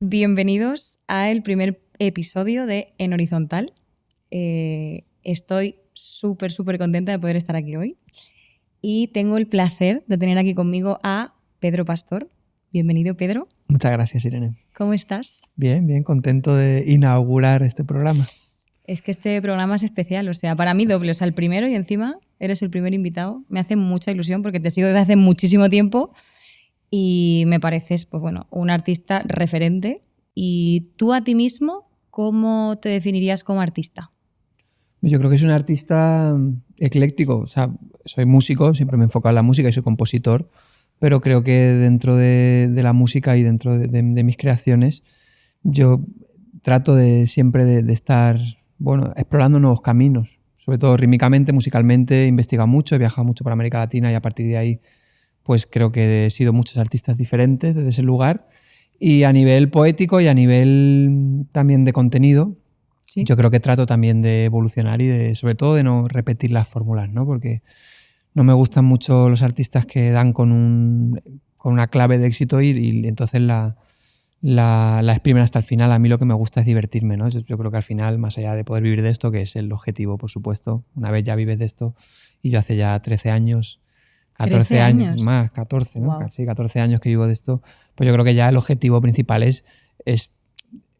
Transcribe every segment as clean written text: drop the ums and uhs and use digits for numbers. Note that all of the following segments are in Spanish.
Bienvenidos al primer episodio de En Horizontal. Estoy súper contenta de poder estar aquí hoy y tengo el placer de tener aquí conmigo a Pedro Pastor. Bienvenido, Pedro. Muchas gracias, Irene. ¿Cómo estás? Bien, contento de inaugurar este programa. Es que este programa es especial, o sea, para mí doble, o sea, el primero y encima eres el primer invitado. Me hace mucha ilusión porque te sigo desde hace muchísimo tiempo y me pareces, pues bueno, un artista referente. ¿Y tú a ti mismo cómo te definirías como artista? Yo creo que soy un artista ecléctico, o sea, soy músico, siempre me he enfocado en la música y soy compositor, pero creo que dentro de la música y dentro de mis creaciones yo trato de siempre de estar, bueno, explorando nuevos caminos, sobre todo rítmicamente, musicalmente, he investigado mucho, he viajado mucho por América Latina y a partir de ahí pues creo que he sido muchos artistas diferentes desde ese lugar. Y a nivel poético y a nivel también de contenido, ¿sí? Yo creo que trato también de evolucionar y sobre todo de no repetir las fórmulas, ¿no? Porque no me gustan mucho los artistas que dan con una clave de éxito y entonces la exprimen hasta el final. A mí lo que me gusta es divertirme, ¿no? Yo creo que al final, más allá de poder vivir de esto, que es el objetivo, por supuesto, una vez ya vives de esto, y yo hace ya 13 años... 14 años más, 14, ¿no? Wow. Sí, 14 años que vivo de esto. Pues yo creo que ya el objetivo principal es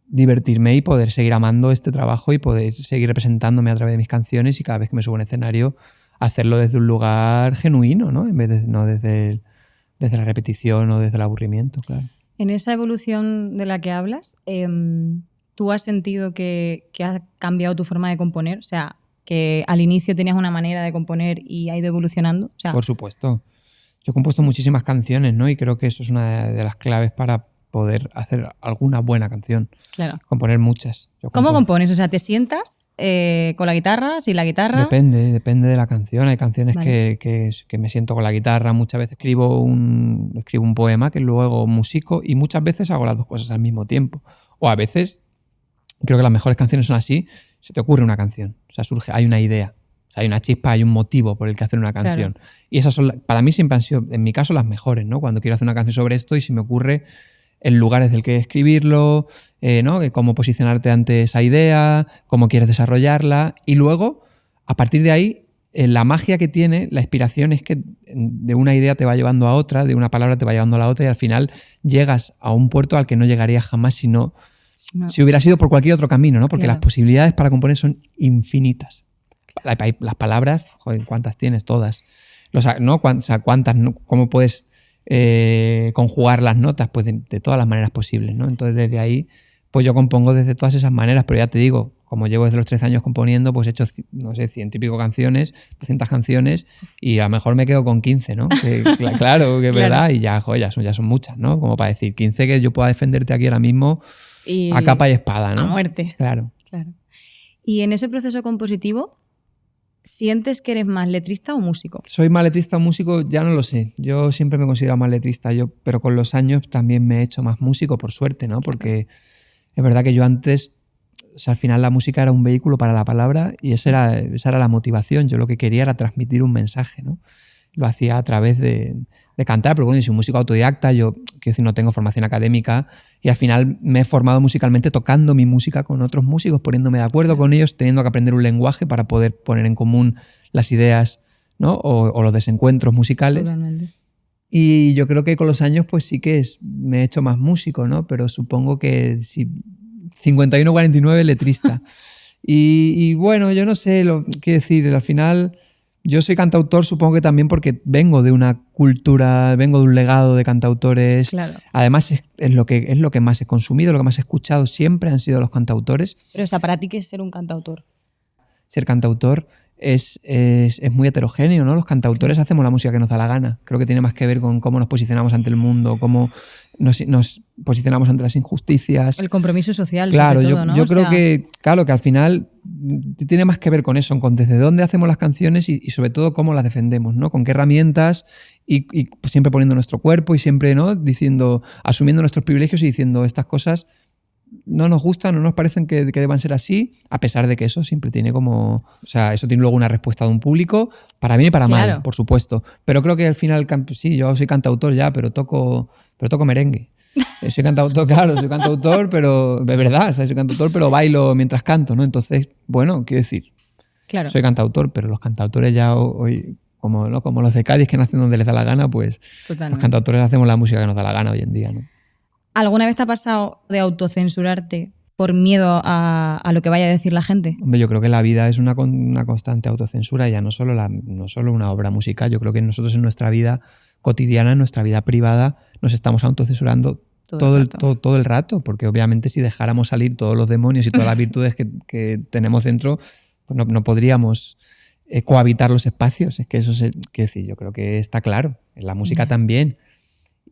divertirme y poder seguir amando este trabajo y poder seguir representándome a través de mis canciones y cada vez que me subo a un escenario hacerlo desde un lugar genuino, ¿no? En vez de no desde la repetición o desde el aburrimiento, claro. En esa evolución de la que hablas, ¿tú has sentido que ha cambiado tu forma de componer? O sea, que al inicio tenías una manera de componer y ha ido evolucionando. O sea, por supuesto. Yo he compuesto muchísimas canciones, ¿no? Y creo que eso es una de las claves para poder hacer alguna buena canción. Claro. Componer muchas. ¿Cómo compones? O sea, ¿te sientas con la guitarra, sin la guitarra? Depende de la canción. Hay canciones vale. que me siento con la guitarra. Muchas veces escribo un poema que luego musico y muchas veces hago las dos cosas al mismo tiempo. O a veces, creo que las mejores canciones son así, se te ocurre una canción, o sea, hay una idea, o sea, hay una chispa, hay un motivo por el que hacer una canción. Claro. Y esas son, para mí siempre han sido, en mi caso, las mejores, ¿no? Cuando quiero hacer una canción sobre esto y se me ocurre el lugar desde el que escribirlo, ¿no? Cómo posicionarte ante esa idea, cómo quieres desarrollarla. Y luego, a partir de ahí, la magia que tiene, la inspiración es que de una idea te va llevando a otra, de una palabra te va llevando a la otra y al final llegas a un puerto al que no llegarías jamás si hubiera sido por cualquier otro camino, ¿no? Porque claro. Las posibilidades para componer son infinitas. Las palabras, joder, ¿cuántas tienes? Todas. ¿No? O sea, ¿cuántas? ¿Cómo puedes conjugar las notas? Pues de todas las maneras posibles, ¿no? Entonces, desde ahí, pues yo compongo desde todas esas maneras, pero ya te digo, como llevo desde los 13 años componiendo, pues he hecho, no sé, 100 y pico canciones, 200 canciones, y a lo mejor me quedo con 15, ¿no? Que, claro, que es verdad, y ya, joder, ya son muchas, ¿no? Como para decir, 15 que yo pueda defenderte aquí ahora mismo a capa y espada, ¿no? A muerte. Claro. Y en ese proceso compositivo, ¿sientes que eres más letrista o músico? ¿Soy más letrista o músico? Ya no lo sé. Yo siempre me he considerado más letrista, pero con los años también me he hecho más músico, por suerte, ¿no? Porque es verdad que yo antes, o sea, al final la música era un vehículo para la palabra y esa era la motivación. Yo lo que quería era transmitir un mensaje, ¿no? Lo hacía a través de cantar, pero bueno, yo soy un músico autodidacta, yo quiero decir, no tengo formación académica y al final me he formado musicalmente tocando mi música con otros músicos, poniéndome de acuerdo con ellos, teniendo que aprender un lenguaje para poder poner en común las ideas, ¿no? o los desencuentros musicales. Totalmente. Y yo creo que con los años pues sí que me he hecho más músico, ¿no? Pero supongo que si 51-49 letrista. y bueno, yo no sé, quiero decir, al final... Yo soy cantautor, supongo que también porque vengo de una cultura, vengo de un legado de cantautores. Claro. Además, es lo que más he consumido, lo que más he escuchado siempre han sido los cantautores. Pero, o sea, ¿para ti qué es ser un cantautor? Ser cantautor es muy heterogéneo, ¿no? Los cantautores hacemos la música que nos da la gana. Creo que tiene más que ver con cómo nos posicionamos ante el mundo, cómo nos posicionamos ante las injusticias. El compromiso social, claro, sobre todo, ¿no? Yo creo que al final tiene más que ver con eso, con desde dónde hacemos las canciones y sobre todo cómo las defendemos, ¿no? Con qué herramientas y siempre poniendo nuestro cuerpo y siempre, ¿no? Asumiendo nuestros privilegios y diciendo estas cosas no nos gustan, no nos parecen que deban ser así, a pesar de que eso siempre tiene como... O sea, eso tiene luego una respuesta de un público, para bien y para mal, por supuesto. Pero creo que al final, sí, yo soy cantautor ya, pero toco merengue. Soy cantautor, claro, soy cantautor, pero de verdad, ¿sabes? Soy cantautor, pero bailo mientras canto, ¿no? Entonces, bueno, quiero decir, Claro. soy cantautor, pero los cantautores ya hoy, como, ¿no? Como los de Cádiz que nacen donde les da la gana, pues Totalmente. los cantautores hacemos la música que nos da la gana hoy en día, ¿no? ¿Alguna vez te ha pasado de autocensurarte por miedo a lo que vaya a decir la gente? Hombre, yo creo que la vida es una constante autocensura, ya no solo una obra musical. Yo creo que nosotros en nuestra vida cotidiana, en nuestra vida privada, nos estamos autocensurando todo el rato, porque obviamente si dejáramos salir todos los demonios y todas las virtudes que tenemos dentro, pues no podríamos cohabitar los espacios. Es que eso quiero decir, yo creo que está claro. En la música también.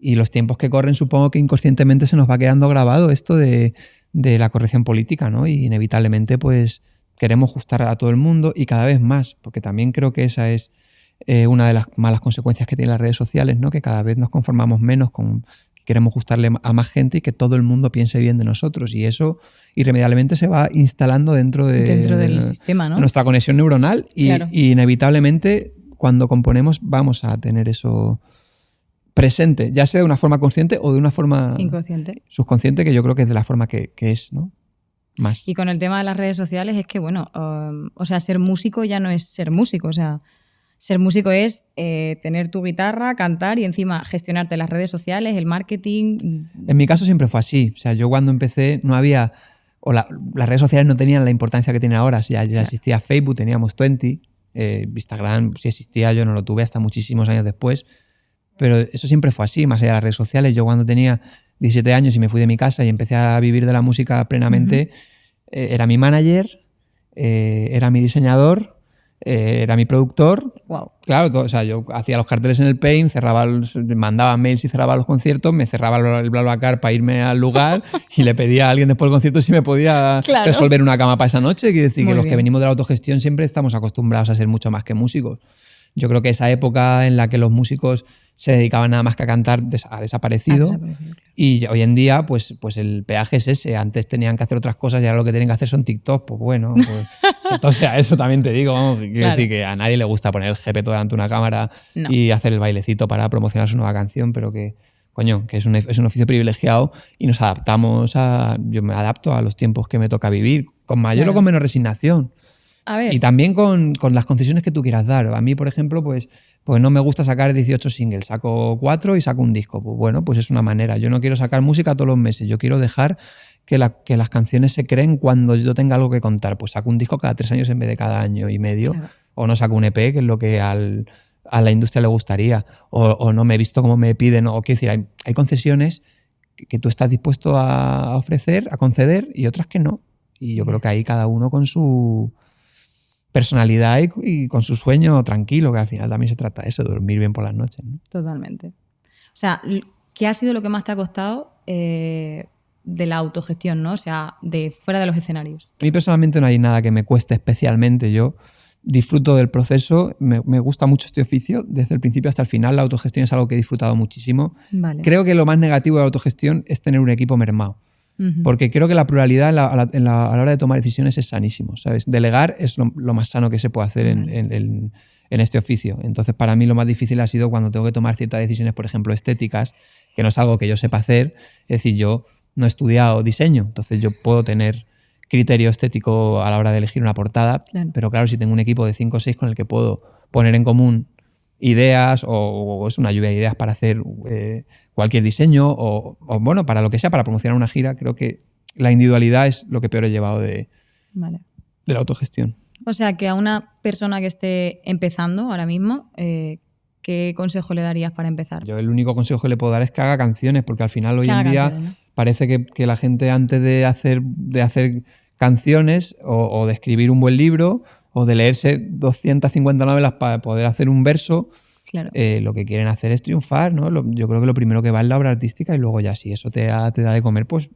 Y los tiempos que corren, supongo que inconscientemente se nos va quedando grabado esto de la corrección política, ¿no? Y inevitablemente, pues, queremos gustar a todo el mundo y cada vez más, porque también creo que esa es una de las malas consecuencias que tienen las redes sociales, ¿no? Que cada vez nos conformamos menos con que queremos gustarle a más gente y que todo el mundo piense bien de nosotros. Y eso irremediablemente se va instalando dentro del sistema, ¿no? De nuestra conexión neuronal Claro. y inevitablemente cuando componemos vamos a tener eso presente, ya sea de una forma consciente o de una forma inconsciente, subconsciente, que yo creo que es de la forma que es, ¿no? Más. Y con el tema de las redes sociales es que, bueno, o sea, ser músico ya no es ser músico, o sea, ser músico es tener tu guitarra, cantar y encima gestionarte las redes sociales, el marketing. En mi caso siempre fue así, o sea, yo cuando empecé no había, las redes sociales no tenían la importancia que tienen ahora, ya existía Facebook, teníamos 20, Instagram sí existía, yo no lo tuve hasta muchísimos años después. Pero eso siempre fue así, más allá de las redes sociales. Yo cuando tenía 17 años y me fui de mi casa y empecé a vivir de la música plenamente, era mi manager, era mi diseñador, era mi productor. Wow. Claro, o sea, yo hacía los carteles en el Paint, mandaba mails y cerraba los conciertos, me cerraba el BlaBlaCar para irme al lugar y le pedía a alguien después del concierto si me podía resolver una cama para esa noche. Quiero decir que los que venimos de la autogestión siempre estamos acostumbrados a ser mucho más que músicos. Yo creo que esa época en la que los músicos se dedicaban nada más que a cantar ha desaparecido. Claro. Y hoy en día, pues el peaje es ese. Antes tenían que hacer otras cosas y ahora lo que tienen que hacer son TikTok. Pues bueno, pues, entonces a eso también te digo, vamos, quiero decir que a nadie le gusta poner el jepeto delante de una cámara y hacer el bailecito para promocionar su nueva canción, pero que, coño, que es un oficio privilegiado y nos adaptamos yo me adapto a los tiempos que me toca vivir, con mayor o con menor resignación. A ver. Y también con las concesiones que tú quieras dar. A mí, por ejemplo, pues no me gusta sacar 18 singles. Saco 4 y saco un disco. Pues bueno, pues es una manera. Yo no quiero sacar música todos los meses. Yo quiero dejar que las canciones se creen cuando yo tenga algo que contar. Pues saco un disco cada 3 años en vez de cada año y medio. Claro. O no saco un EP, que es lo que a la industria le gustaría. O no me he visto como me piden. O quiero decir, hay concesiones que tú estás dispuesto a ofrecer, a conceder, y otras que no. Y yo creo que ahí cada uno con su personalidad y con su sueño tranquilo, que al final también se trata de eso, de dormir bien por las noches, ¿no? Totalmente. O sea, ¿qué ha sido lo que más te ha costado de la autogestión, ¿no? O sea, de fuera de los escenarios. A mí personalmente no hay nada que me cueste especialmente. Yo disfruto del proceso, me gusta mucho este oficio, desde el principio hasta el final. La autogestión es algo que he disfrutado muchísimo. Vale. Creo que lo más negativo de la autogestión es tener un equipo mermado. Porque creo que la pluralidad a la hora de tomar decisiones es sanísimo, ¿sabes? Delegar es lo más sano que se puede hacer en este oficio. Entonces, para mí lo más difícil ha sido cuando tengo que tomar ciertas decisiones, por ejemplo, estéticas, que no es algo que yo sepa hacer. Es decir, yo no he estudiado diseño, entonces yo puedo tener criterio estético a la hora de elegir una portada, pero claro, si tengo un equipo de 5 o 6 con el que puedo poner en común ideas o es una lluvia de ideas para hacer cualquier diseño o bueno, para lo que sea, para promocionar una gira, creo que la individualidad es lo que peor he llevado de la autogestión. O sea, que a una persona que esté empezando ahora mismo, ¿qué consejo le darías para empezar? Yo el único consejo que le puedo dar es que haga canciones, porque al final hoy en día parece que la gente antes de hacer canciones o de escribir un buen libro o de leerse 250 novelas para poder hacer un verso, lo que quieren hacer es triunfar, ¿no? Yo creo que lo primero que va es la obra artística y luego ya si eso te da de comer, pues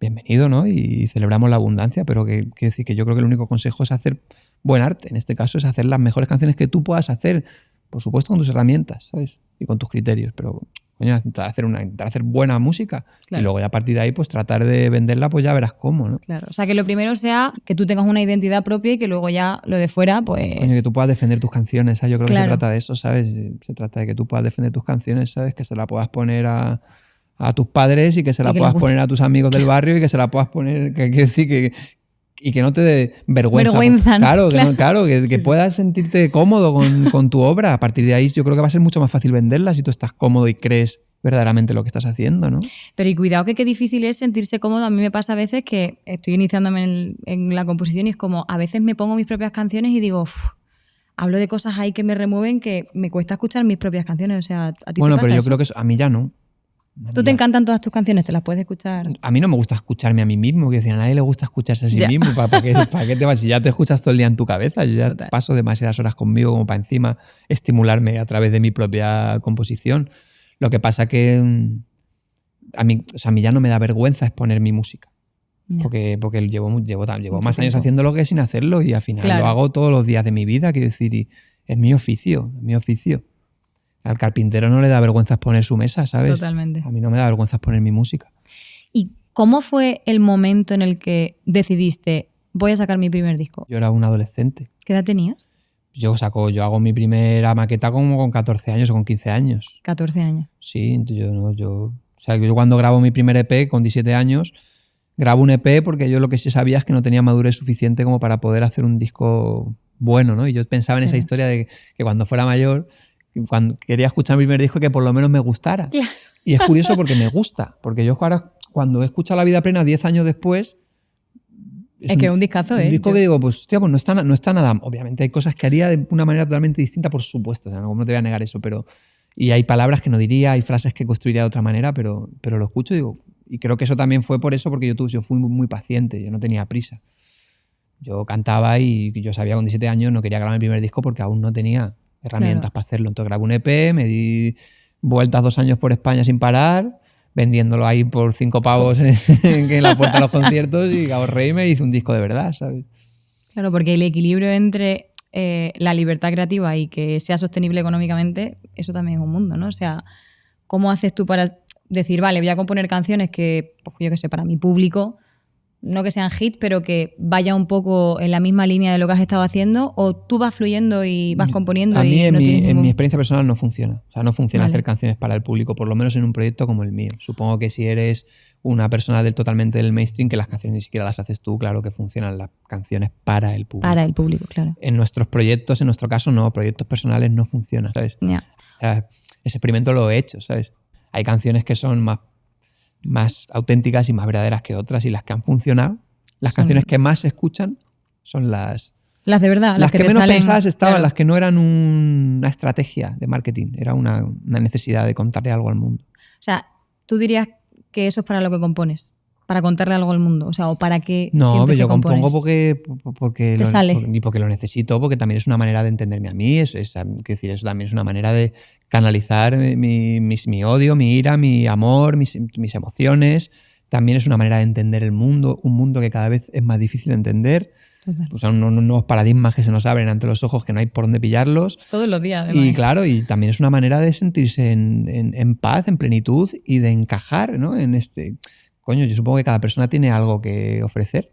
bienvenido, ¿no? Y celebramos la abundancia, pero quiero decir que yo creo que el único consejo es hacer buen arte. En este caso es hacer las mejores canciones que tú puedas hacer, por supuesto con tus herramientas, ¿sabes? Y con tus criterios, pero coño, intentar hacer buena música y luego ya a partir de ahí pues tratar de venderla, pues ya verás cómo, ¿no? Claro, o sea que lo primero sea que tú tengas una identidad propia y que luego ya lo de fuera pues... Coño, que tú puedas defender tus canciones, ¿sabes? Yo creo que se trata de eso, ¿sabes? Se trata de que tú puedas defender tus canciones, ¿sabes? Que se la puedas poner a a tus padres y que se la que puedas les guste. poner a tus amigos del barrio y que se la puedas poner, que quiero decir y que no te dé vergüenza. Vergüenza, ¿no? Claro, Claro. que Sí. puedas sentirte cómodo con tu obra. A partir de ahí yo creo que va a ser mucho más fácil venderla si tú estás cómodo y crees verdaderamente lo que estás haciendo, ¿no? Pero y cuidado que qué difícil es sentirse cómodo. A mí me pasa a veces que estoy iniciándome en la composición y es como, a veces me pongo mis propias canciones y digo, hablo de cosas ahí que me remueven que me cuesta escuchar mis propias canciones. O sea, ¿a ti te Bueno, pasa pero yo eso? creo que a mí ya no. ¿Tú te encantan todas tus canciones? ¿Te las puedes escuchar? A mí no me gusta escucharme a mí mismo, que decir, a nadie le gusta escucharse a sí Ya. mismo. ¿Para qué te vas? Si ya te escuchas todo el día en tu cabeza, yo ya Total. paso demasiadas horas conmigo como para encima estimularme a través de mi propia composición. Lo que pasa que a mí ya no me da vergüenza exponer mi música. Ya. Porque llevo más Mucho años tiempo. haciéndolo que sin hacerlo y al final Claro. lo hago todos los días de mi vida, quiero decir, y es mi oficio, es mi oficio. Al carpintero no le da vergüenza exponer su mesa, ¿sabes? Totalmente. A mí no me da vergüenza exponer mi música. ¿Y cómo fue el momento en el que decidiste, voy a sacar mi primer disco? Yo era un adolescente. ¿Qué edad tenías? Yo hago mi primera maqueta como con 14 años o con 15 años. 14 años. Sí, yo cuando grabo mi primer EP con 17 años, grabo un EP porque yo lo que sí sabía es que no tenía madurez suficiente como para poder hacer un disco bueno, ¿no? Y yo pensaba en esa historia de que cuando fuera mayor, cuando quería escuchar mi primer disco, que por lo menos me gustara. Claro. Y es curioso porque me gusta, porque yo ahora, cuando he escuchado La Vida Plena 10 años después, Es que es un discazo, ¿eh? Un disco que digo, pues hostia, pues no está nada. Obviamente hay cosas que haría de una manera totalmente distinta, por supuesto. O sea, no te voy a negar eso, pero. Y hay palabras que no diría, hay frases que construiría de otra manera, pero lo escucho y digo. Y creo que eso también fue por eso, porque yo fui muy paciente, yo no tenía prisa. Yo cantaba y yo sabía con 17 años no quería grabar mi primer disco porque aún no tenía herramientas para hacerlo. Entonces grabé un EP, me di vueltas 2 años por España sin parar, vendiéndolo ahí por 5 pavos en la puerta de los conciertos y ahorré y me hice un disco de verdad, ¿sabes? Claro, porque el equilibrio entre la libertad creativa y que sea sostenible económicamente, eso también es un mundo, ¿no? O sea, ¿cómo haces tú para decir, vale, voy a componer canciones que, pues, yo qué sé, para mi público, no que sean hits, pero que vaya un poco en la misma línea de lo que has estado haciendo, o tú vas fluyendo y vas componiendo? A mí y no tienes en ningún... mi experiencia personal no funciona. O sea, no funciona Vale. hacer canciones para el público, por lo menos en un proyecto como el mío. Supongo que si eres una persona totalmente del mainstream, que las canciones ni siquiera las haces tú, claro que funcionan las canciones para el público. Para el público, claro. En nuestros proyectos, en nuestro caso, no. Proyectos personales no funcionan, ¿sabes? Ya. O sea, ese experimento lo he hecho, ¿sabes? Hay canciones que son más auténticas y más verdaderas que otras, y las que han funcionado, las canciones que más se escuchan son las de verdad, las que te menos salen, pensadas estaban, claro. las que no eran una estrategia de marketing, era una necesidad de contarle algo al mundo. O sea, tú dirías que eso es para lo que compones, para contarle algo al mundo, o sea, o para qué No, sientes pero yo que compones. compongo porque Te sale. porque lo necesito, porque también es una manera de entenderme a mí, quiero decir, eso también es una manera de canalizar mi odio, mi ira, mi amor, mis emociones. También es una manera de entender el mundo, un mundo que cada vez es más difícil de entender. Total. Pues son unos nuevos paradigmas que se nos abren ante los ojos que no hay por dónde pillarlos. Todos los días, además. Y claro, y también es una manera de sentirse en paz, en plenitud y de encajar, ¿no? En este. Coño, yo supongo que cada persona tiene algo que ofrecer.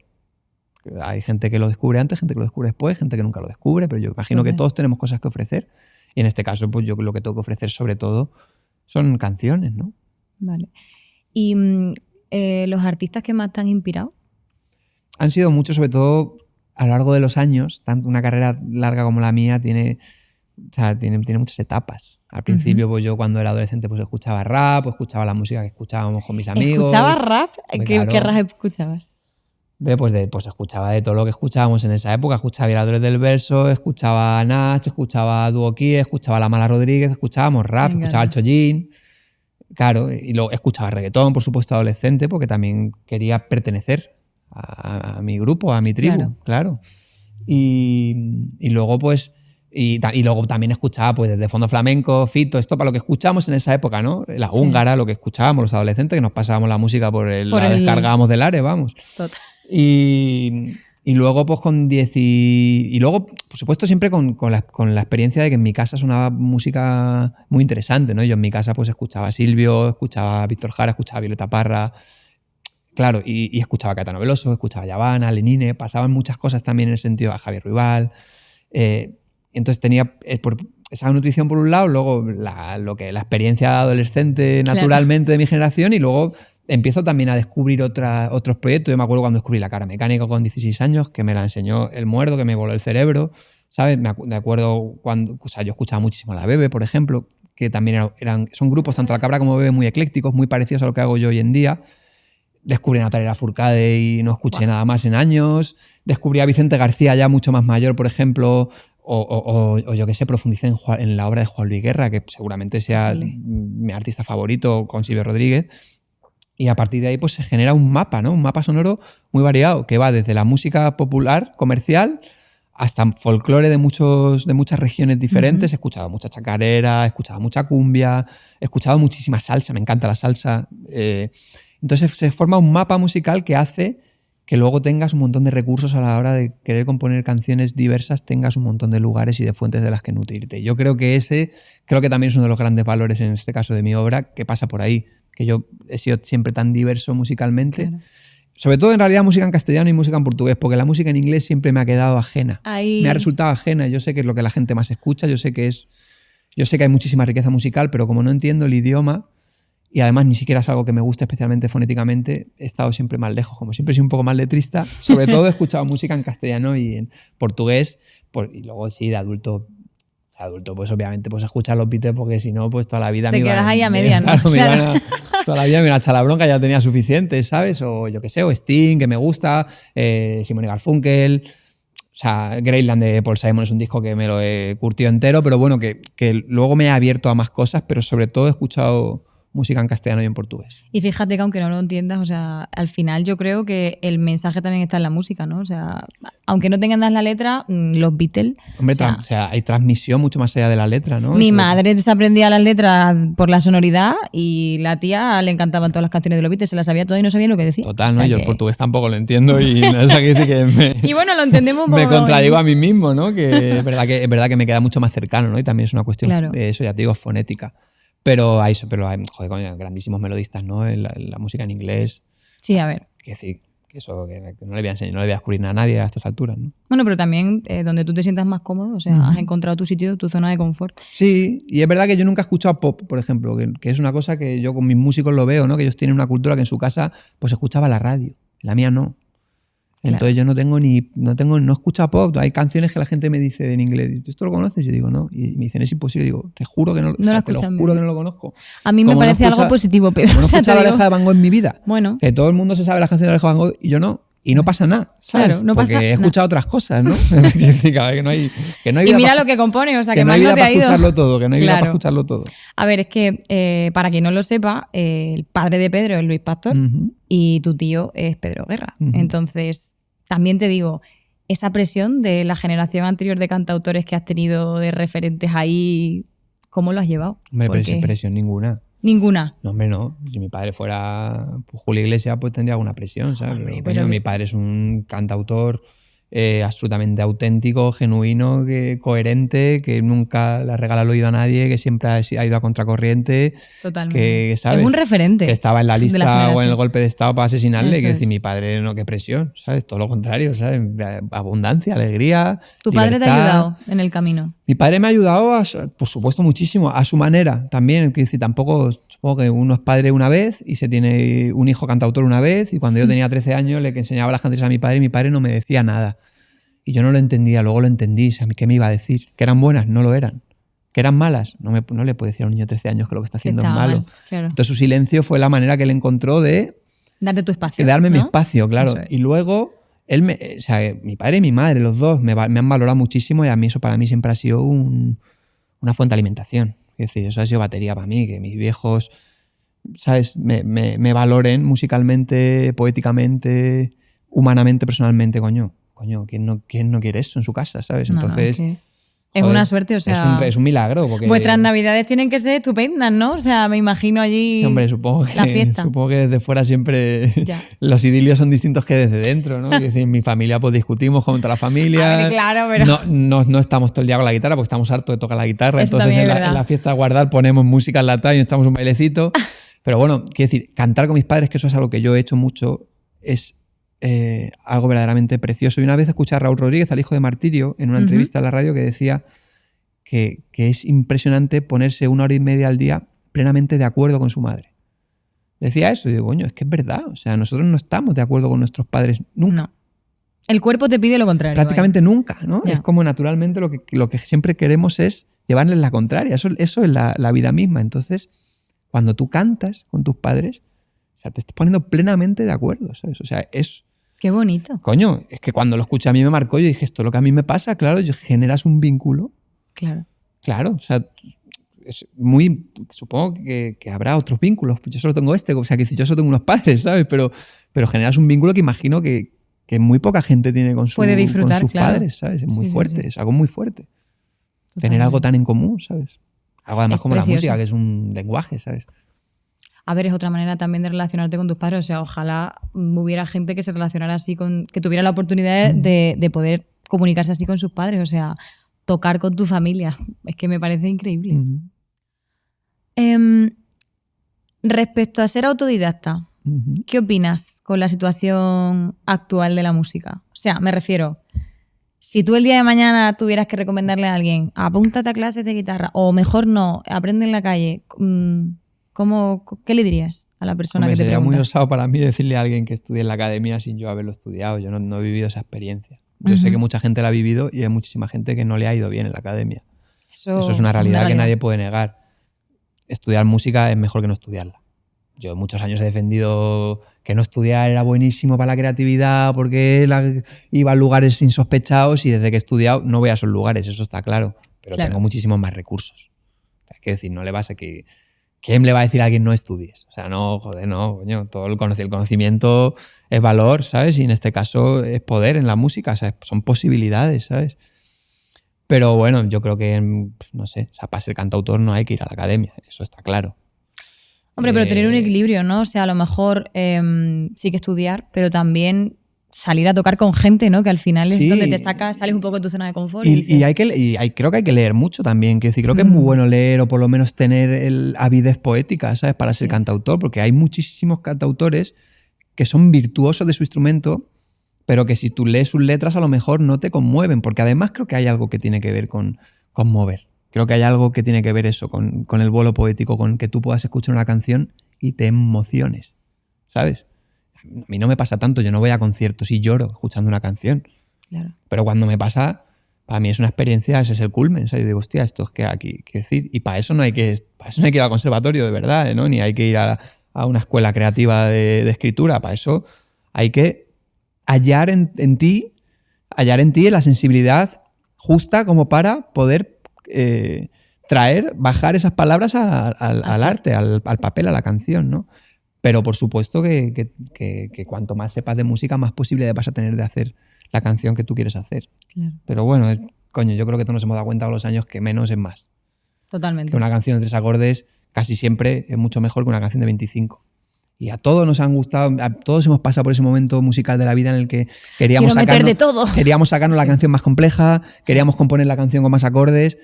Hay gente que lo descubre antes, gente que lo descubre después, gente que nunca lo descubre, pero yo imagino que todos tenemos cosas que ofrecer. Y en este caso, pues yo lo que tengo que ofrecer sobre todo son canciones, ¿no? Vale. ¿Y los artistas que más te han inspirado? Han sido muchos, sobre todo a lo largo de los años. Tanto una carrera larga como la mía tiene muchas etapas. Al principio, pues yo cuando era adolescente pues escuchaba rap, pues escuchaba la música que escuchábamos con mis amigos. ¿Escuchabas rap? Claro. ¿Qué rap escuchabas? Pues escuchaba de todo lo que escuchábamos en esa época. Escuchaba Violadores del Verso, escuchaba a Nach, escuchaba a Duoki, escuchaba a La Mala Rodríguez, escuchábamos rap, escuchaba al Chollín. Claro, y luego escuchaba reggaetón, por supuesto, adolescente, porque también quería pertenecer a mi grupo, a mi tribu, claro. Y luego, pues, y luego también escuchaba, pues, desde fondo flamenco, Fito, esto para lo que escuchamos en esa época, ¿no? La húngara, lo que escuchábamos los adolescentes, que nos pasábamos la música la descargábamos del Ares, vamos. Total. Y luego, pues con 10 y luego, por supuesto, siempre con la experiencia de que en mi casa sonaba música muy interesante, ¿no? Yo en mi casa pues escuchaba a Silvio, escuchaba a Víctor Jara, escuchaba a Violeta Parra, claro, y escuchaba a Caetano Veloso, escuchaba a Yavana, a Lenine, pasaban muchas cosas también en el sentido a Javier Ruibal. Entonces tenía, esa nutrición por un lado, luego la experiencia adolescente naturalmente de mi generación, y luego empiezo también a descubrir otros proyectos. Yo me acuerdo cuando descubrí la cara mecánica con 16 años, que me la enseñó el Muerdo, que me voló el cerebro, ¿sabes? Me acuerdo cuando, o sea, yo escuchaba muchísimo a La Bebe, por ejemplo, que también son grupos, tanto La Cabra como Bebe, muy eclécticos, muy parecidos a lo que hago yo hoy en día. Descubrí a Natalia Lafourcade y no escuché nada más en años. Descubrí a Vicente García ya mucho más mayor, por ejemplo, o yo qué sé, profundicé en la obra de Juan Luis Guerra, que seguramente sea mi artista favorito, con Silvio Rodríguez. Y a partir de ahí pues se genera un mapa, ¿no? Un mapa sonoro muy variado, que va desde la música popular, comercial, hasta folclore de muchas regiones diferentes. He escuchado mucha chacarera, he escuchado mucha cumbia, he escuchado muchísima salsa, me encanta la salsa. Entonces se forma un mapa musical que hace que luego tengas un montón de recursos a la hora de querer componer canciones diversas, tengas un montón de lugares y de fuentes de las que nutrirte. Yo creo que creo que también es uno de los grandes valores en este caso de mi obra, que pasa por ahí, que yo he sido siempre tan diverso musicalmente. Claro. Sobre todo en realidad música en castellano y música en portugués, porque la música en inglés siempre me ha quedado ajena. Me ha resultado ajena. Yo sé que es lo que la gente más escucha, yo sé que hay muchísima riqueza musical, pero como no entiendo el idioma, y además ni siquiera es algo que me guste especialmente fonéticamente, he estado siempre más lejos. Como siempre soy un poco más letrista, sobre todo he escuchado música en castellano y en portugués, y luego sí, de adulto, pues obviamente pues escuchar los Beatles, porque si no, pues toda la vida te quedas ahí a media, ¿no? Claro. Toda la vida me iban a echar la bronca, ya tenía suficiente, ¿sabes? O yo qué sé, o Sting, que me gusta, Simon y Garfunkel. O sea, Greyland de Paul Simon es un disco que me lo he curtido entero, pero bueno, que luego me ha abierto a más cosas, pero sobre todo he escuchado música en castellano y en portugués. Y fíjate que aunque no lo entiendas, o sea, al final yo creo que el mensaje también está en la música, ¿no? O sea, aunque no tengan la letra, los Beatles... Hombre, o sea, hay transmisión mucho más allá de la letra, ¿no? Mi madre se aprendía las letras por la sonoridad y la tía le encantaban todas las canciones de los Beatles, se las sabía todas y no sabía lo que decía. Total, ¿no? O sea, yo el portugués tampoco lo entiendo y no es aquí que y bueno, lo entendemos me contradigo a mí mismo, ¿no? Que es verdad que me queda mucho más cercano, ¿no? Y también es una cuestión de eso, ya te digo, fonética. Pero hay, joder, coño, grandísimos melodistas, ¿no? En la música en inglés. Sí, a ver. Que sí, que eso que no le voy a enseñar, no le voy a descubrir a nadie a estas alturas, ¿no? Bueno, pero también donde tú te sientas más cómodo, o sea, has encontrado tu sitio, tu zona de confort. Sí, y es verdad que yo nunca he escuchado pop, por ejemplo, que es una cosa que yo con mis músicos lo veo, ¿no? Que ellos tienen una cultura que en su casa pues escuchaba la radio, la mía no. Entonces yo no escucho pop. Hay canciones que la gente me dice en inglés, ¿esto lo conoces? Yo digo, no. Y me dicen, es imposible. Digo, te juro que no lo conozco. A mí me parece algo positivo, pero... No he escuchado La Oreja de Van Gogh en mi vida. Bueno. Que todo el mundo se sabe las canciones de La Oreja de Van Gogh y yo no. Y no pasa nada, ¿sabes? Claro, no pasa nada. Porque he escuchado otras cosas, ¿no? que no hay vida y mira lo que compone, o sea, que no más hay no vida te para ha ido. escucharlo todo, que no hay vida para escucharlo todo. A ver, es que para quien no lo sepa, el padre de Pedro es Luis Pastor y tu tío es Pedro Guerra. Entonces, también te digo, esa presión de la generación anterior de cantautores que has tenido de referentes ahí, ¿cómo lo has llevado? Hombre, sin presión ninguna. ¿Ninguna? No, hombre, no. Si mi padre fuera Julio Iglesias, pues tendría alguna presión, ¿sabes? Hombre, pero mi padre es un cantautor absolutamente auténtico, genuino, coherente, que nunca le regala el oído a nadie, que siempre ha ido a contracorriente. Totalmente. Que, ¿sabes? Es un referente. Que estaba en la lista o en el golpe de estado para asesinarle. Eso que decir, mi padre, no, qué presión, ¿sabes? Todo lo contrario, ¿sabes? Abundancia, alegría. ¿Tu padre te ha ayudado en el camino? Mi padre me ha ayudado, por supuesto, muchísimo, a su manera también. Es decir, tampoco, supongo que uno es padre una vez y se tiene un hijo cantautor una vez. Y cuando yo tenía 13 años le enseñaba las canciones a mi padre y mi padre no me decía nada. Y yo no lo entendía, luego lo entendí. O sea, ¿qué me iba a decir? ¿Que eran buenas? No lo eran. ¿Que eran malas? No le puede decir a un niño de 13 años que lo que está haciendo es malo. Mal, claro. Entonces su silencio fue la manera que él encontró de... Darte tu espacio. De darme mi espacio, claro. Y luego... o sea, mi padre y mi madre, los dos, me han valorado muchísimo y a mí eso para mí siempre ha sido una fuente de alimentación. Es decir, eso ha sido batería para mí, que mis viejos, ¿sabes? Me valoren musicalmente, poéticamente, humanamente, personalmente, coño, ¿quién no quiere eso en su casa, ¿sabes? Entonces... No, es una suerte, o sea... Es un milagro. Porque vuestras navidades tienen que ser estupendas, ¿no? O sea, me imagino allí sí, hombre, supongo que desde fuera siempre los idilios son distintos que desde dentro, ¿no? Es decir, en mi familia pues discutimos contra la familia. Ver, claro, pero... No estamos todo el día con la guitarra porque estamos hartos de tocar la guitarra. Eso entonces en es la fiesta a guardar ponemos música en la y nos echamos un bailecito. Pero bueno, quiero decir, cantar con mis padres, que eso es algo que yo he hecho mucho, es... algo verdaderamente precioso. Y una vez escuché a Raúl Rodríguez, al hijo de Martirio, en una entrevista a la radio que decía que es impresionante ponerse 1 hora y media al día plenamente de acuerdo con su madre. Decía eso y digo, coño, es que es verdad. O sea, nosotros no estamos de acuerdo con nuestros padres nunca. No. El cuerpo te pide lo contrario. Prácticamente nunca, ¿no? Ya. Es como naturalmente lo que siempre queremos es llevarles la contraria. Eso es la vida misma. Entonces, cuando tú cantas con tus padres, o sea, te estás poniendo plenamente de acuerdo, ¿sabes? O sea, es... Qué bonito. Coño, es que cuando lo escuché a mí me marcó, yo dije, esto es lo que a mí me pasa, claro, generas un vínculo. Claro. Claro, o sea, es muy... Supongo que habrá otros vínculos. Yo solo tengo este, o sea, que yo solo tengo unos padres, ¿sabes? Pero generas un vínculo que imagino que muy poca gente tiene con, Puede disfrutar, con sus claro. padres, ¿sabes? Es muy Sí, fuerte, sí. es algo muy fuerte. Totalmente. Tener algo tan en común, ¿sabes? Algo además Es como precioso. la música, que es un lenguaje, ¿sabes? A ver, es otra manera también de relacionarte con tus padres. O sea, ojalá hubiera gente que se relacionara así, que tuviera la oportunidad de poder comunicarse así con sus padres. O sea, tocar con tu familia. Es que me parece increíble. Respecto a ser autodidacta, ¿qué opinas con la situación actual de la música? O sea, me refiero, si tú el día de mañana tuvieras que recomendarle a alguien, apúntate a clases de guitarra, o mejor no, aprende en la calle, ¿qué le dirías a la persona que te sería pregunta? muy osado para mí decirle a alguien que estudie en la academia sin yo haberlo estudiado. Yo no he vivido esa experiencia. Yo sé que mucha gente la ha vivido y hay muchísima gente que no le ha ido bien en la academia. Eso es una realidad que nadie puede negar. Estudiar música es mejor que no estudiarla. Yo muchos años he defendido que no estudiar era buenísimo para la creatividad porque iba a lugares insospechados y desde que he estudiado no voy a esos lugares, eso está claro. Pero tengo muchísimos más recursos. Quiero decir, no le vas a que... ¿Quién le va a decir a alguien no estudies? O sea, no, joder, no, coño. Todo el conocimiento es valor, ¿sabes? Y en este caso es poder en la música, o sea, son posibilidades, ¿sabes? Pero bueno, yo creo que, no sé, o sea, para ser cantautor no hay que ir a la academia, eso está claro. Hombre, pero tener un equilibrio, ¿no? O sea, a lo mejor sí que estudiar, pero también salir a tocar con gente, ¿no? Que al final es donde te sales un poco de tu zona de confort. Creo que hay que leer mucho también. Quiero decir, creo que es muy bueno leer o por lo menos tener avidez poética, ¿sabes? Para ser cantautor, porque hay muchísimos cantautores que son virtuosos de su instrumento, pero que si tú lees sus letras a lo mejor no te conmueven, porque además creo que hay algo que tiene que ver con conmover. Creo que hay algo que tiene que ver eso, con el vuelo poético, con que tú puedas escuchar una canción y te emociones, ¿sabes? A mí no me pasa tanto, yo no voy a conciertos y lloro escuchando una canción. Claro. Pero cuando me pasa, para mí es una experiencia, ese es el culmen, ¿sabes? Yo digo, hostia, esto es que aquí, quiero decir, y para eso no hay que ir al conservatorio de verdad, ¿no? Ni hay que ir a una escuela creativa de escritura, para eso hay que hallar en ti la sensibilidad justa como para poder bajar esas palabras al arte, al papel, a la canción, ¿no? Pero por supuesto que cuanto más sepas de música, más posibilidades vas a tener de hacer la canción que tú quieres hacer. Claro. Pero bueno, coño, yo creo que todos nos hemos dado cuenta con los años que menos es más. Totalmente. Que una canción de 3 acordes casi siempre es mucho mejor que una canción de 25. Y a todos nos han gustado, a todos hemos pasado por ese momento musical de la vida en el que queríamos sacarnos la canción más compleja, queríamos componer la canción con más acordes,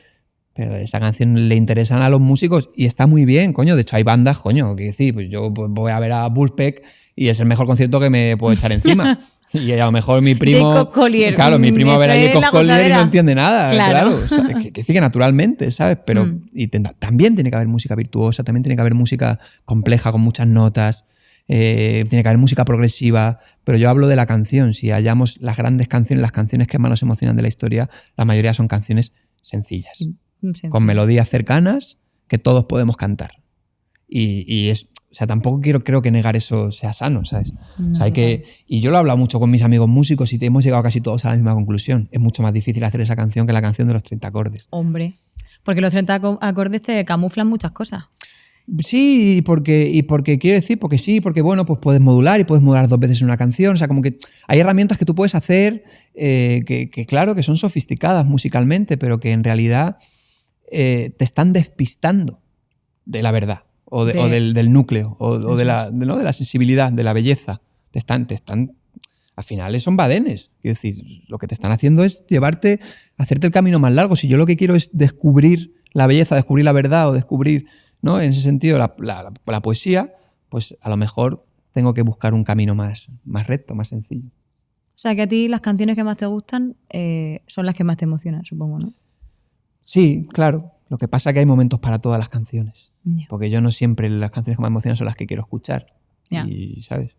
pero esa canción le interesan a los músicos y está muy bien, coño. De hecho, hay bandas, coño, que decir, pues yo voy a ver a Wolfpack y es el mejor concierto que me puedo echar encima. Y a lo mejor mi primo... Jacob Collier. Claro, mi primo va a ver a Jacob Collier y no entiende nada. Claro. O sea, que sigue naturalmente, ¿sabes? Pero también tiene que haber música virtuosa, también tiene que haber música compleja, con muchas notas. Tiene que haber música progresiva. Pero yo hablo de la canción. Si hallamos las grandes canciones, las canciones que más nos emocionan de la historia, la mayoría son canciones sencillas. Sí, con melodías cercanas que todos podemos cantar. Y es... O sea, tampoco creo que negar eso sea sano, ¿sabes? No, o sea, y yo lo he hablado mucho con mis amigos músicos y hemos llegado casi todos a la misma conclusión. Es mucho más difícil hacer esa canción que la canción de los 30 acordes. Hombre, porque los 30 acordes te camuflan muchas cosas. Sí, porque quiero decir, porque bueno, pues puedes modular y puedes modular 2 veces en una canción. O sea, como que hay herramientas que tú puedes hacer que claro, que son sofisticadas musicalmente, pero que en realidad te están despistando de la verdad. O del núcleo, o de la sensibilidad, de la belleza. Te están, al final son badenes. Quiero decir, lo que te están haciendo es hacerte el camino más largo. Si yo lo que quiero es descubrir la belleza, descubrir la verdad o descubrir, ¿no? En ese sentido, la poesía, pues a lo mejor tengo que buscar un camino más recto, más sencillo. O sea, que a ti las canciones que más te gustan son las que más te emocionan, supongo, ¿no? Sí, claro. Lo que pasa es que hay momentos para todas las canciones. Ya. Porque yo no siempre las canciones que me emocionan son las que quiero escuchar. Ya. Y, ¿sabes?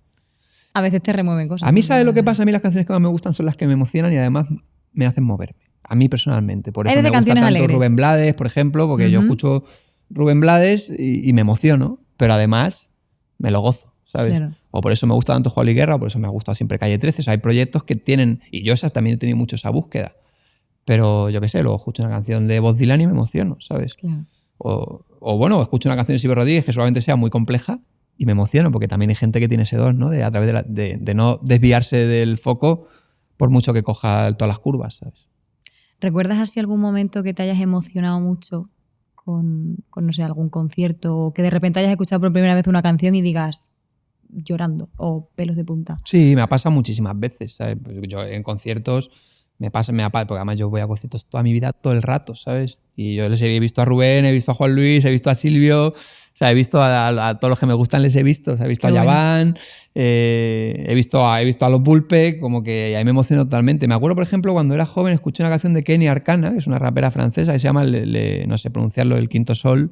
A veces te remueven cosas. A mí, ¿no? ¿sabes lo que pasa? A mí las canciones que más me gustan son las que me emocionan y además me hacen moverme. A mí personalmente. Por eso Eres me de gusta canciones tanto alegres. Rubén Blades, por ejemplo, porque yo escucho Rubén Blades y me emociono, pero además me lo gozo, ¿sabes? Claro. O por eso me gusta tanto Juan Luis Guerra, o por eso me ha gustado siempre Calle 13. O sea, hay proyectos que tienen, y yo también he tenido mucho esa búsqueda. Pero yo qué sé, luego escucho una canción de Bob Dylan y me emociono, ¿sabes? Claro. O bueno, escucho una canción de Silvio Rodríguez que seguramente sea muy compleja y me emociono, porque también hay gente que tiene ese don, ¿no? De a través de no desviarse del foco por mucho que coja todas las curvas, ¿sabes? ¿Recuerdas así algún momento que te hayas emocionado mucho con, no sé, algún concierto, o que de repente hayas escuchado por primera vez una canción y digas llorando o pelos de punta? Sí, me ha pasado muchísimas veces, ¿sabes? Pues yo en conciertos porque además yo voy a conciertos toda mi vida, todo el rato, ¿sabes? Y yo les he visto a Rubén, he visto a Juan Luis, he visto a Silvio, o sea, he visto a todos los que me gustan, les he visto, o sea, he visto Qué a bueno. Yaván, he visto a los Vulpe, como que ahí me emociono totalmente. Me acuerdo, por ejemplo, cuando era joven escuché una canción de Kenny Arcana, que es una rapera francesa, que se llama, no sé pronunciarlo, El Quinto Sol.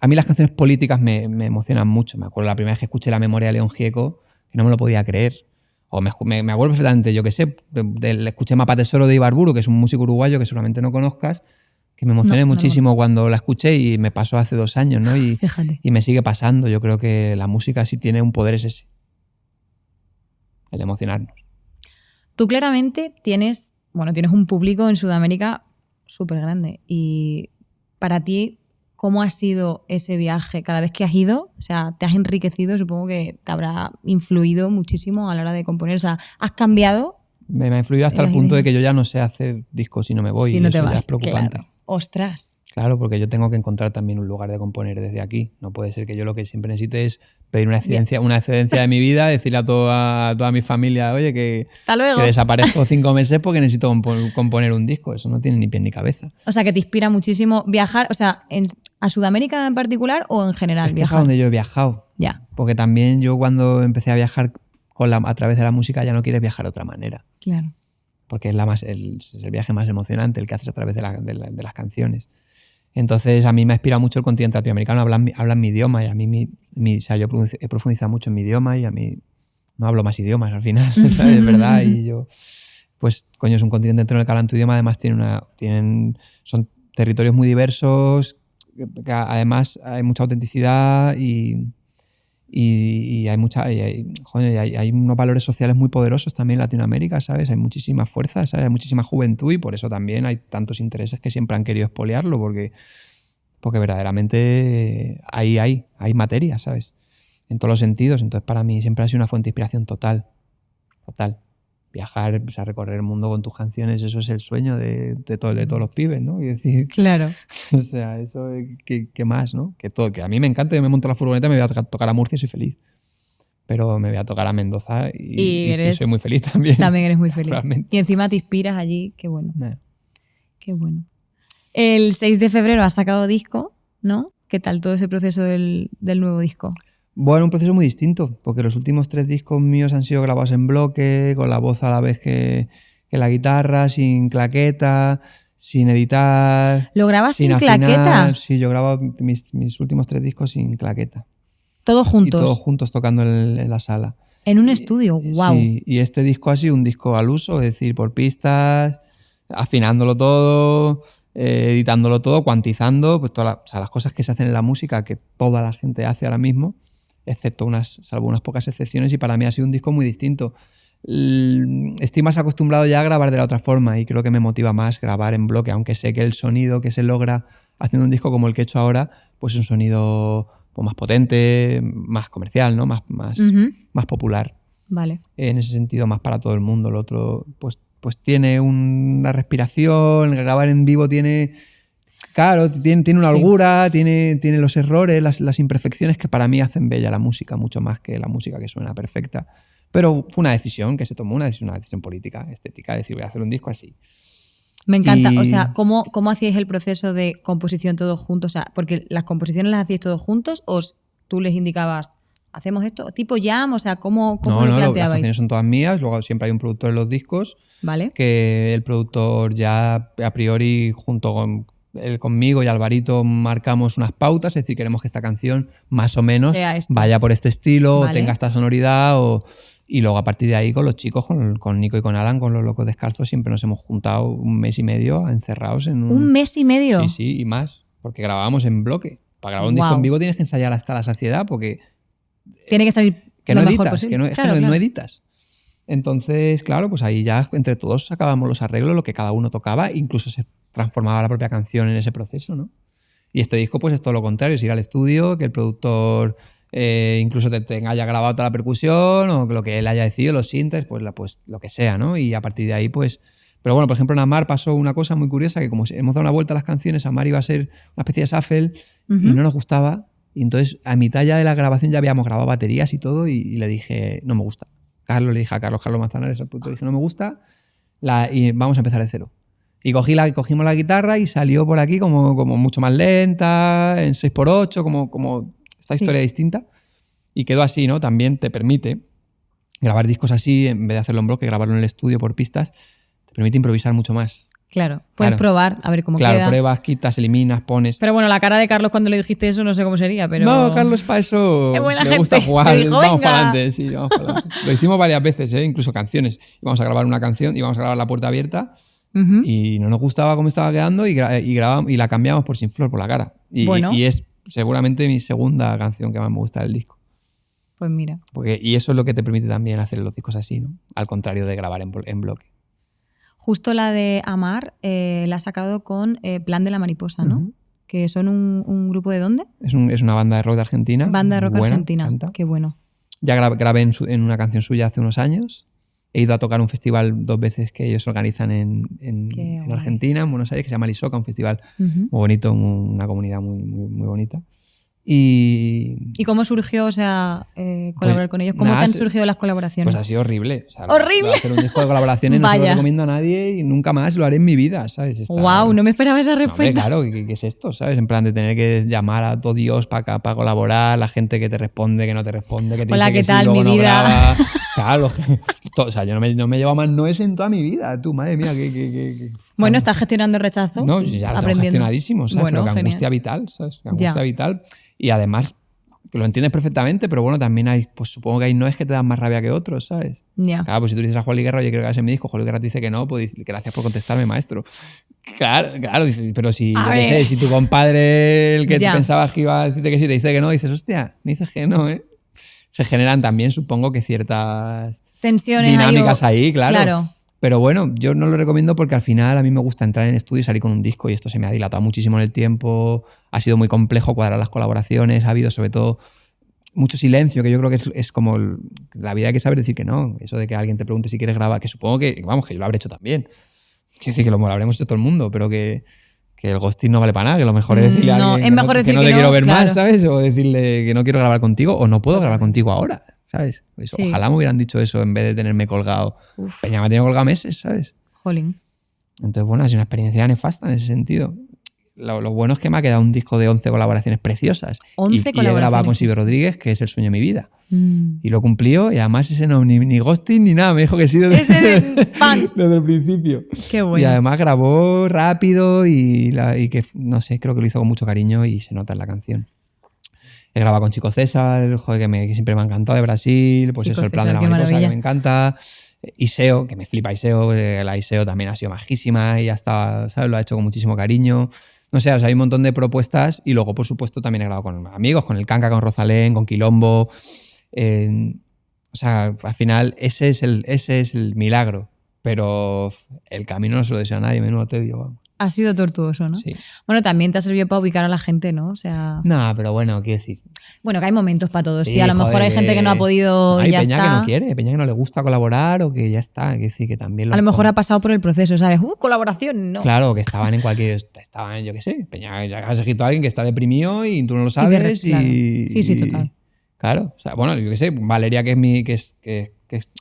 A mí las canciones políticas me emocionan mucho. Me acuerdo la primera vez que escuché La Memoria de León Gieco, que no me lo podía creer. O me acuerdo perfectamente, yo qué sé, escuché Mapa Tesoro de Ibarburu, que es un músico uruguayo que seguramente no conozcas, que me emocioné muchísimo cuando la escuché y me pasó hace 2 años, ¿no? Fíjate. Y me sigue pasando. Yo creo que la música sí tiene un poder, es ese, el de emocionarnos. Tú claramente tienes un público en Sudamérica súper grande. Y para ti, ¿cómo ha sido ese viaje? Cada vez que has ido, o sea, te has enriquecido, supongo que te habrá influido muchísimo a la hora de componer. O sea, has cambiado. Me ha influido hasta el punto de que yo ya no sé hacer discos si no me voy. Si Y no eso te ya vas, es preocupante. claro. Ostras. Claro, porque yo tengo que encontrar también un lugar de componer desde aquí. No puede ser que yo lo que siempre necesite es pedir una excedencia de mi vida, decirle a toda mi familia, oye, que desaparezco 5 meses porque necesito componer un disco. Eso no tiene ni pie ni cabeza. O sea, que te inspira muchísimo viajar, o sea, ¿a Sudamérica en particular o en general Es que es a viajar? donde yo he viajado. Ya. Porque también yo cuando empecé a viajar a través de la música ya no quieres viajar de otra manera. Claro. Porque es el viaje más emocionante, el que haces a través de las canciones. Entonces a mí me ha inspirado mucho el continente latinoamericano, hablan mi idioma y a mí, o sea, yo he profundizado mucho en mi idioma y a mí no hablo más idiomas al final, ¿sabes? ¿Verdad? Y yo, pues coño, es un continente entero en el que hablan tu idioma, además son territorios muy diversos, que además hay mucha autenticidad y hay unos valores sociales muy poderosos también en Latinoamérica, ¿sabes? Hay muchísima fuerza, ¿sabes? Hay muchísima juventud y por eso también hay tantos intereses que siempre han querido expoliarlo, porque verdaderamente hay materia, ¿sabes? En todos los sentidos. Entonces para mí siempre ha sido una fuente de inspiración total. Viajar, o sea, recorrer el mundo con tus canciones, eso es el sueño de todos los pibes, ¿no? Y decir, claro. O sea, eso, ¿qué más, no? Que a mí me encanta, yo me monto la furgoneta y me voy a tocar a Murcia y soy feliz. Pero me voy a tocar a Mendoza y soy muy feliz también. También eres muy feliz. Realmente. Y encima te inspiras allí, qué bueno. Qué bueno. El 6 de febrero has sacado disco, ¿no? ¿Qué tal todo ese proceso del nuevo disco? Bueno, un proceso muy distinto, porque los últimos 3 discos míos han sido grabados en bloque, con la voz a la vez que la guitarra, sin claqueta, sin editar. ¿Lo grabas sin afinar. claqueta? Sí, yo grabo mis últimos 3 discos sin claqueta. ¿Todos juntos? Y todos juntos tocando en la sala. En un estudio, wow. Sí, y este disco ha sido un disco al uso, es decir, por pistas, afinándolo todo, editándolo todo, cuantizando, pues las cosas que se hacen en la música que toda la gente hace ahora mismo, salvo unas pocas excepciones, y para mí ha sido un disco muy distinto. Estoy más acostumbrado ya a grabar de la otra forma y creo que me motiva más grabar en bloque, aunque sé que el sonido que se logra haciendo un disco como el que he hecho ahora, pues es un sonido pues más potente, más comercial, ¿no? Más popular. Vale. En ese sentido, más para todo el mundo. Lo otro, pues tiene una respiración, grabar en vivo tiene... Claro, tiene una holgura, tiene los errores, las imperfecciones que para mí hacen bella la música, mucho más que la música que suena perfecta. Pero fue una decisión que se tomó, una decisión política, estética, decir, voy a hacer un disco así. Me encanta. O sea, ¿cómo hacíais el proceso de composición todos juntos? O sea, porque las composiciones las hacíais todos juntos o tú les indicabas, hacemos esto, tipo jam, o sea, ¿cómo No, lo las planteabais? canciones son todas mías, luego siempre hay un productor en los discos, Vale. que el productor ya a priori junto con conmigo y Alvarito marcamos unas pautas, es decir, queremos que esta canción más o menos Sea esto. vaya por este estilo, Vale. o tenga esta sonoridad, y luego a partir de ahí con los chicos, con Nico y con Alan, con Los Locos Descalzos, siempre nos hemos juntado 1 mes y medio encerrados en ¿1 mes y medio? Sí, sí, y más, porque grabábamos en bloque. Para grabar un disco en vivo tienes que ensayar hasta la saciedad, porque tiene que salir que lo no mejor editas, posible. que no, Claro, es que no claro. editas. Entonces, claro, pues ahí ya entre todos sacábamos los arreglos, lo que cada uno tocaba, incluso se transformaba la propia canción en ese proceso, ¿no? Y este disco pues es todo lo contrario, es ir al estudio, que el productor incluso te haya grabado toda la percusión o lo que él haya decidido, los sintes, pues lo que sea, ¿no? Y a partir de ahí pues... Pero bueno, por ejemplo en Amar pasó una cosa muy curiosa, que como hemos dado una vuelta a las canciones, Amar iba a ser una especie de shuffle y no nos gustaba. Y entonces a mitad ya de la grabación ya habíamos grabado baterías y todo y le dije, no me gusta. Le dije a Carlos Manzanares, al productor, le dije, no me gusta y vamos a empezar de cero. Y cogimos la guitarra y salió por aquí como mucho más lenta, en 6x8, como esta historia distinta. Y quedó así, ¿no? También te permite grabar discos así, en vez de hacerlo en bloque, grabarlo en el estudio por pistas, te permite improvisar mucho más. Claro, puedes probar a ver cómo queda. Claro, pruebas, quitas, eliminas, pones... Pero bueno, la cara de Carlos cuando le dijiste eso no sé cómo sería, pero... No, Carlos para eso es buena le gente. gusta jugar, Dijo, vamos venga. para adelante, sí, vamos para adelante. Lo hicimos varias veces, incluso canciones. Íbamos a grabar una canción, íbamos a grabar La Puerta Abierta y no nos gustaba cómo estaba quedando y la cambiamos por Sin Flor, por La Cara. Y es seguramente mi segunda canción que más me gusta del disco. Pues mira. Y eso es lo que te permite también hacer los discos así, ¿no? Al contrario de grabar en bloque. Justo la de Amar la ha sacado con Plan de la Mariposa, ¿no? Que son un grupo ¿de dónde? Es una banda de rock de Argentina. Banda de rock buena, argentina. canta. Qué bueno. Ya grabé en una canción suya hace unos años. He ido a tocar un festival 2 veces que ellos organizan en Argentina, en Buenos Aires, que se llama Lisoca, un festival muy bonito, una comunidad muy, muy, muy bonita. ¿Y cómo surgió, colaborar con ellos? ¿Cómo te han surgido las colaboraciones? Pues ha sido horrible. ¡Horrible! Hacer un disco de colaboraciones no se lo recomiendo a nadie y nunca más lo haré en mi vida, ¿sabes? ¡Wow! No me esperaba esa respuesta. No, claro, ¿qué es esto? ¿Sabes? En plan de tener que llamar a todo Dios para colaborar, la gente que te responde, que no te responde, que te Hola, dice ¿qué que tal, sí, luego mi no vida? graba. Claro, yo no me llevo más noes en toda mi vida. Tú, madre mía, Bueno, estás gestionando el rechazo. No, ya lo tengo gestionadísimo, ¿sabes? Bueno, pero que angustia vital, ¿sabes? Que angustia vital. Y además, que lo entiendes perfectamente, pero bueno, también pues supongo que hay noes que te dan más rabia que otros, ¿sabes? Ya. Claro, pues si tú dices a Juan Luis Guerra, oye, creo que hagas en mi disco, Juan Luis Guerra te dice que no, pues gracias por contestarme, maestro. Claro, pero si, yo qué sé, si tu compadre, el que pensabas que iba a decirte que sí, te dice que no, dices, hostia, me dices que no, ¿eh? Se generan también, supongo que ciertas tensiones dinámicas ahí, claro. Pero bueno, yo no lo recomiendo porque al final a mí me gusta entrar en estudio y salir con un disco y esto se me ha dilatado muchísimo en el tiempo, ha sido muy complejo cuadrar las colaboraciones, ha habido sobre todo mucho silencio, que yo creo que es como la vida hay que saber decir que no, eso de que alguien te pregunte si quieres grabar, que supongo que, vamos, que yo lo habré hecho también, que sí, que lo habremos hecho todo el mundo, pero que el ghosting no vale para nada, que lo mejor es decirle a alguien que no te quiero ver más, ¿sabes? O decirle que no quiero grabar contigo o no puedo grabar contigo ahora. ¿Sabes? Pues sí. Ojalá me hubieran dicho eso en vez de tenerme colgado. Peña me ha tenido colgado meses, ¿sabes? Jolín. Entonces, bueno, ha sido una experiencia nefasta en ese sentido. Lo bueno es que me ha quedado un disco de 11 colaboraciones preciosas. 11 y he grabado con Silvio Rodríguez, que es el sueño de mi vida. Y lo cumplió y además ese no, ni ghosting ni nada, me dijo que sí desde el principio. Qué bueno. Y además grabó rápido y que, no sé, creo que lo hizo con mucho cariño y se nota en la canción. He grabado con Chico César, joder, que siempre me ha encantado, de Brasil, pues Chico eso, el Plan César, de la Mariposa, que me encanta. Iseo, que me flipa Iseo, la Iseo también ha sido majísima y ya está, ¿sabes? Lo ha hecho con muchísimo cariño. No sé, o sea, hay un montón de propuestas y luego, por supuesto, también he grabado con amigos, con el Canca, con Rosalén, con Quilombo. O sea, al final ese es el milagro, pero el camino no se lo desea a nadie, menudo tedio, vamos. Ha sido tortuoso, ¿no? Sí. Bueno, también te ha servido para ubicar a la gente, ¿no? O sea... No, pero bueno, quiero decir... Bueno, que hay momentos para todo. Sí, a lo mejor hay gente que no ha podido y ya está. Hay peña que no quiere, hay peña que no le gusta colaborar o que ya está. Quiero decir, que también a lo mejor ha pasado por el proceso, ¿sabes? Colaboración, no. Claro, que estaban en cualquier... Estaban, yo qué sé, peña, ya has escrito a alguien que está deprimido y tú no lo sabes claro. Sí, total. Claro, o sea, bueno, yo qué sé, Valeria, que es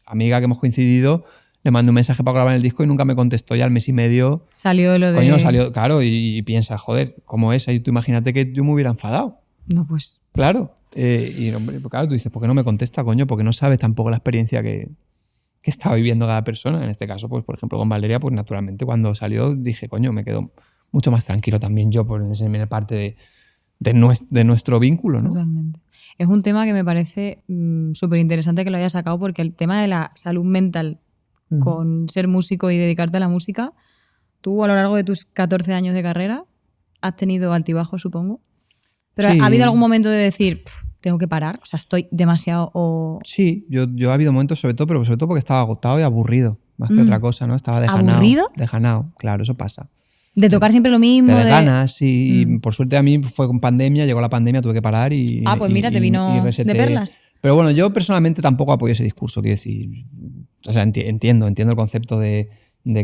amiga que hemos coincidido... Le mandé un mensaje para grabar el disco y nunca me contestó. Ya al mes y medio... Salió lo de... Coño, claro, y piensa, joder, ¿cómo es? Ahí tú imagínate que yo me hubiera enfadado. No, pues... Claro. Y hombre, pues claro, tú dices, ¿por qué no me contesta, coño? Porque no sabes tampoco la experiencia que está viviendo cada persona. En este caso, pues por ejemplo, con Valeria, pues naturalmente cuando salió dije, coño, me quedo mucho más tranquilo también yo por esa parte de nuestro vínculo, ¿no? Totalmente. Es un tema que me parece súper interesante que lo hayas sacado, porque el tema de la salud mental con ser músico y dedicarte a la música, tú a lo largo de tus 14 años de carrera has tenido altibajos, supongo. Pero Sí. ¿ha habido algún momento de decir, tengo que parar? O sea, estoy demasiado... Sí, yo ha habido momentos sobre todo, pero sobre todo porque estaba agotado y aburrido, más que otra cosa, ¿no? Estaba dejanado. ¿Aburrido? Dejanado, claro, eso pasa. De tocar siempre lo mismo. Te ganas y por suerte a mí fue con pandemia, llegó la pandemia, tuve que parar y... Pues mira, te vino reseté. de perlas. Pero bueno, yo personalmente tampoco apoyo ese discurso, quiero decir, o sea, entiendo el concepto de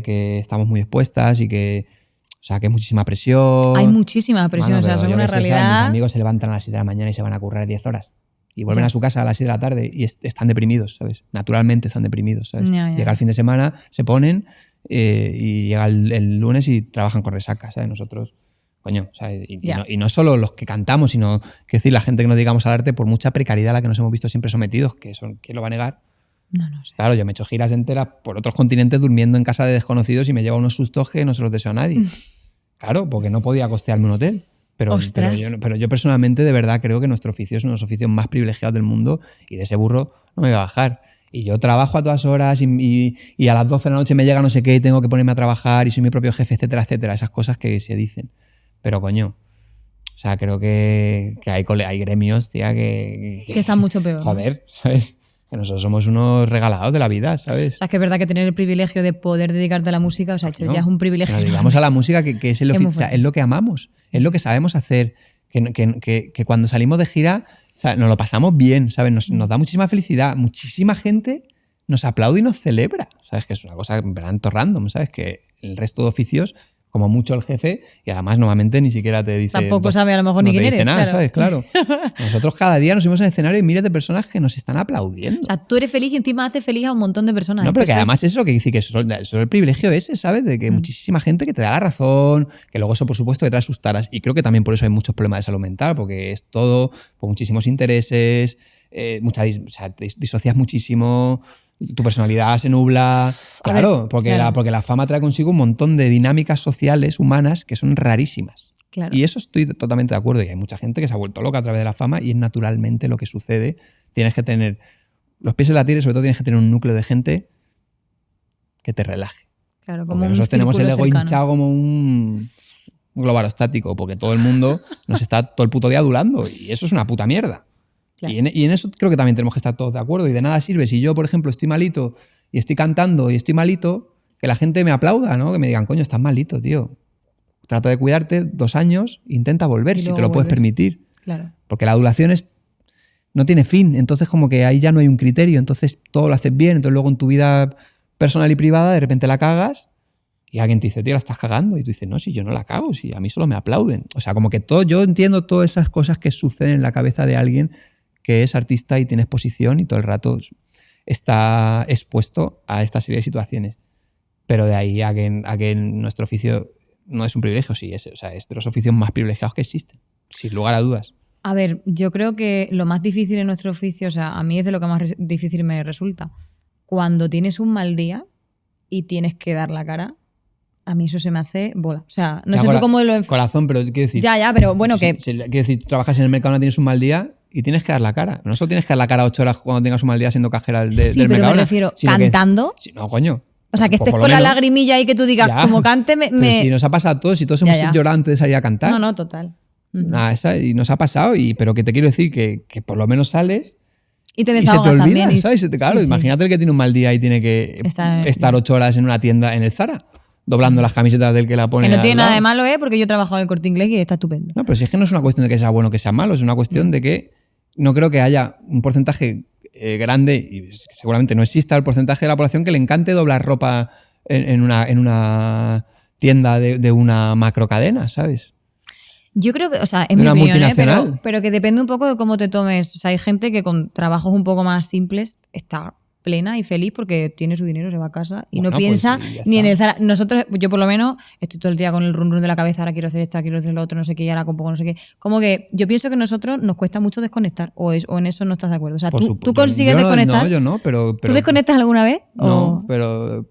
que estamos muy expuestas y que, o sea, que hay muchísima presión. Hay muchísima presión, Bueno, o sea, son una realidad... Mis amigos se levantan a las 7 de la mañana y se van a currar 10 horas. Y vuelven a su casa a las 7 de la tarde y están deprimidos, ¿sabes? Naturalmente están deprimidos, ¿sabes? Llega el fin de semana, se ponen y llega el lunes y trabajan con resaca, ¿sabes? Nosotros, coño, ¿sabes? Y no solo los que cantamos, sino, que decir, la gente que nos dedicamos al arte, por mucha precariedad a la que nos hemos visto siempre sometidos, que eso, ¿quién lo va a negar? No sé. Claro, yo me he hecho giras enteras por otros continentes durmiendo en casa de desconocidos y me lleva unos sustos que no se los deseo a nadie. Claro, porque no podía costearme un hotel. Pero yo personalmente de verdad creo que nuestro oficio es uno de los oficios más privilegiados del mundo y de ese burro no me voy a bajar. Y yo trabajo a todas horas y a las 12 de la noche me llega no sé qué y tengo que ponerme a trabajar y soy mi propio jefe, etcétera, etcétera. Esas cosas que se dicen. Pero coño, o sea, creo que hay gremios, tía, que están mucho peor. Joder, ¿sabes? Que nosotros somos unos regalados de la vida, ¿sabes? O sea, es que es verdad que tener el privilegio de poder dedicarte a la música, o sea, ya es un privilegio. Nos dedicamos a la música, que es o sea, es lo que amamos, es lo que sabemos hacer, que cuando salimos de gira, o sea, nos lo pasamos bien, ¿sabes? Nos da muchísima felicidad, muchísima gente nos aplaude y nos celebra, ¿sabes? Que es una cosa en verdad random, ¿sabes? Que el resto de oficios, como mucho el jefe, y además nuevamente ni siquiera te dice... Tampoco sabe a lo mejor ni quién eres. Nada, ¿sabes? Claro. Nosotros cada día nos subimos al escenario y miles de personas que nos están aplaudiendo. O sea, tú eres feliz y encima haces feliz a un montón de personas. No, pero que además es lo que dice, que solo el privilegio ese, ¿sabes? De que muchísima gente que te da la razón, que luego eso por supuesto detrás sus taras. Y creo que también por eso hay muchos problemas de salud mental, porque es todo por muchísimos intereses, o sea, te disocias muchísimo... Tu personalidad se nubla. Claro, porque la fama trae consigo un montón de dinámicas sociales, humanas, que son rarísimas. Claro. Y eso estoy totalmente de acuerdo. Y hay mucha gente que se ha vuelto loca a través de la fama y es naturalmente lo que sucede. Tienes que tener los pies en la tierra y sobre todo tienes que tener un núcleo de gente que te relaje. Claro, como nosotros tenemos el ego hinchado como un globo aerostático, porque todo el mundo nos está todo el puto día adulando y eso es una puta mierda. Claro. Y en eso creo que también tenemos que estar todos de acuerdo y de nada sirve si yo, por ejemplo, estoy malito y estoy cantando y estoy malito, que la gente me aplauda, ¿no? Que me digan, coño, estás malito, tío. Trata de cuidarte 2 años, intenta volver si te lo puedes permitir. Claro. Porque la adulación no tiene fin, entonces como que ahí ya no hay un criterio, entonces todo lo haces bien, entonces luego en tu vida personal y privada de repente la cagas y alguien te dice, tío, la estás cagando, y tú dices, no, si yo no la cago, si a mí solo me aplauden. O sea, como que yo entiendo todas esas cosas que suceden en la cabeza de alguien que es artista y tiene exposición y todo el rato está expuesto a esta serie de situaciones. Pero de ahí a que nuestro oficio no es un privilegio, sí, o sea, es de los oficios más privilegiados que existen, sin lugar a dudas. A ver, yo creo que lo más difícil en nuestro oficio, o sea, a mí es de lo que más difícil me resulta. Cuando tienes un mal día y tienes que dar la cara, a mí eso se me hace bola. O sea, no sé tú cómo lo... Corazón, pero quiero decir... Ya, pero bueno, que... Quiero decir, tú trabajas en el mercado, no tienes un mal día y tienes que dar la cara. No solo tienes que dar la cara 8 horas cuando tengas un mal día siendo cajera del mercado. Sí, pero me refiero, cantando... No, coño. O sea, que estés con la lagrimilla y que tú digas, como cante, Pero si nos ha pasado a todos, si todos hemos llorado antes de salir a cantar. No, total. Y nos ha pasado, pero que te quiero decir que por lo menos sales... Y te desahogas se te olvida, también. ¿sabes? Claro, sí, imagínate el que tiene un mal día y tiene que estar 8 horas en una tienda en el Zara, doblando las camisetas del que la pone. Que no tiene nada de malo, porque yo he trabajado en el Corte Inglés y está estupendo. No, pero si es que no es una cuestión de que sea bueno o que sea malo, es una cuestión de que no creo que haya un porcentaje grande, y seguramente no exista el porcentaje de la población que le encante doblar ropa en una tienda de una macrocadena, ¿sabes? Yo creo que, o sea, es mi opinión, pero que depende un poco de cómo te tomes. O sea, hay gente que con trabajos un poco más simples está plena y feliz porque tiene su dinero, se va a casa y Bueno, no piensa pues sí, ya ni en está. nosotros, yo por lo menos estoy todo el día con el run run de la cabeza, ahora quiero hacer esto, quiero hacer lo otro, no sé qué, y ahora compongo no sé qué. Como que yo pienso que a nosotros nos cuesta mucho desconectar o en eso no estás de acuerdo. O sea, Por ¿tú supuesto. consigues Yo desconectar? no, yo no, ¿Tú pero desconectas alguna vez? no, ¿O...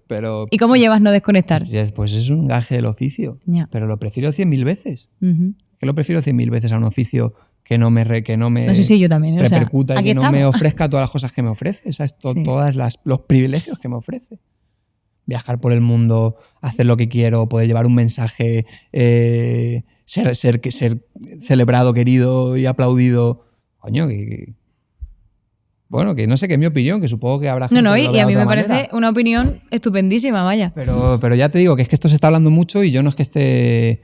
pero ¿Y cómo llevas no desconectar? pues es un gaje del oficio. Ya. Pero lo prefiero 100.000 veces. Ujú. Que lo prefiero 100.000 veces a un oficio que no me No sé si yo también, o sea, repercuta y aquí que no me estamos. ofrezca todas las cosas que me ofrece, ¿sabes? Sí. Todas los privilegios que me ofrece. Viajar por el mundo, hacer lo que quiero, poder llevar un mensaje, ser celebrado, querido y aplaudido. Coño, bueno, que no sé, que es mi opinión, que supongo que habrá gente No, que lo y vea a de mí otra me parece manera. una opinión estupendísima, vaya. Pero ya te digo que es que esto se está hablando mucho y yo no es que esté...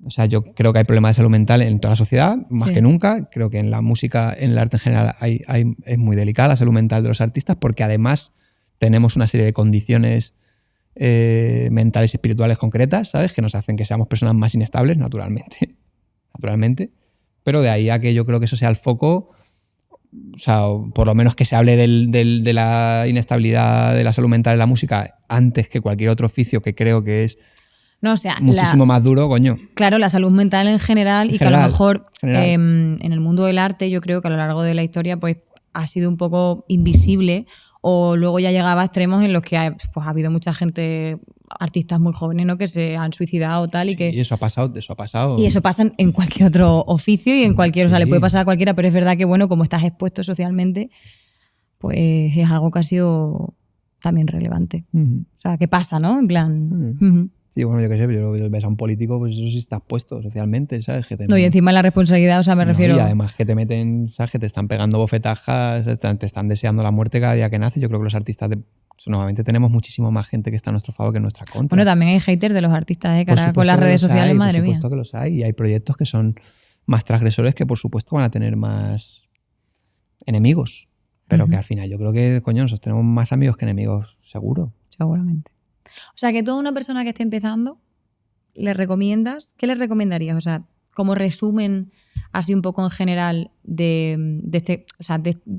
O sea, yo creo que hay problemas de salud mental en toda la sociedad, más Sí. que nunca. Creo que en la música, en el arte en general, es muy delicada la salud mental de los artistas porque además tenemos una serie de condiciones mentales y espirituales concretas, ¿sabes? Que nos hacen que seamos personas más inestables, naturalmente. Naturalmente. Pero de ahí a que yo creo que eso sea el foco, o sea, por lo menos que se hable de la inestabilidad de la salud mental en la música antes que cualquier otro oficio que creo que es No, o sea, muchísimo más duro, coño. claro, la salud mental en general y que a lo mejor en el mundo del arte yo creo que a lo largo de la historia pues ha sido un poco invisible o luego ya llegaba a extremos en los que pues, ha habido mucha gente, artistas muy jóvenes, ¿no? Que se han suicidado tal y Sí, que... y eso ha pasado. Y eso pasa en cualquier otro oficio y en cualquier... O sea, le puede Sí. pasar a cualquiera, pero es verdad que, bueno, como estás expuesto socialmente, pues es algo que ha sido también relevante. O sea, que pasa, ¿no? En plan... Sí, bueno, yo qué sé, pero ves a un político, pues eso sí estás puesto socialmente, ¿sabes? Que No, y encima la responsabilidad, o sea, me refiero... Y además que te meten, ¿sabes? Que te están pegando bofetajas, te están deseando la muerte cada día que nace. Yo creo que los artistas normalmente tenemos muchísimo más gente que está a nuestro favor que en nuestra contra. Bueno, también hay haters de los artistas, ¿eh? Que ahora con las redes sociales, madre mía. Por supuesto que los hay. Y hay proyectos que son más transgresores que, por supuesto, van a tener más enemigos. Pero que al final yo creo que, coño, nosotros tenemos más amigos que enemigos, seguro. Seguramente. O sea, que toda una persona que esté empezando, ¿le recomiendas? ¿Qué le recomendarías? O sea, como resumen así un poco en general de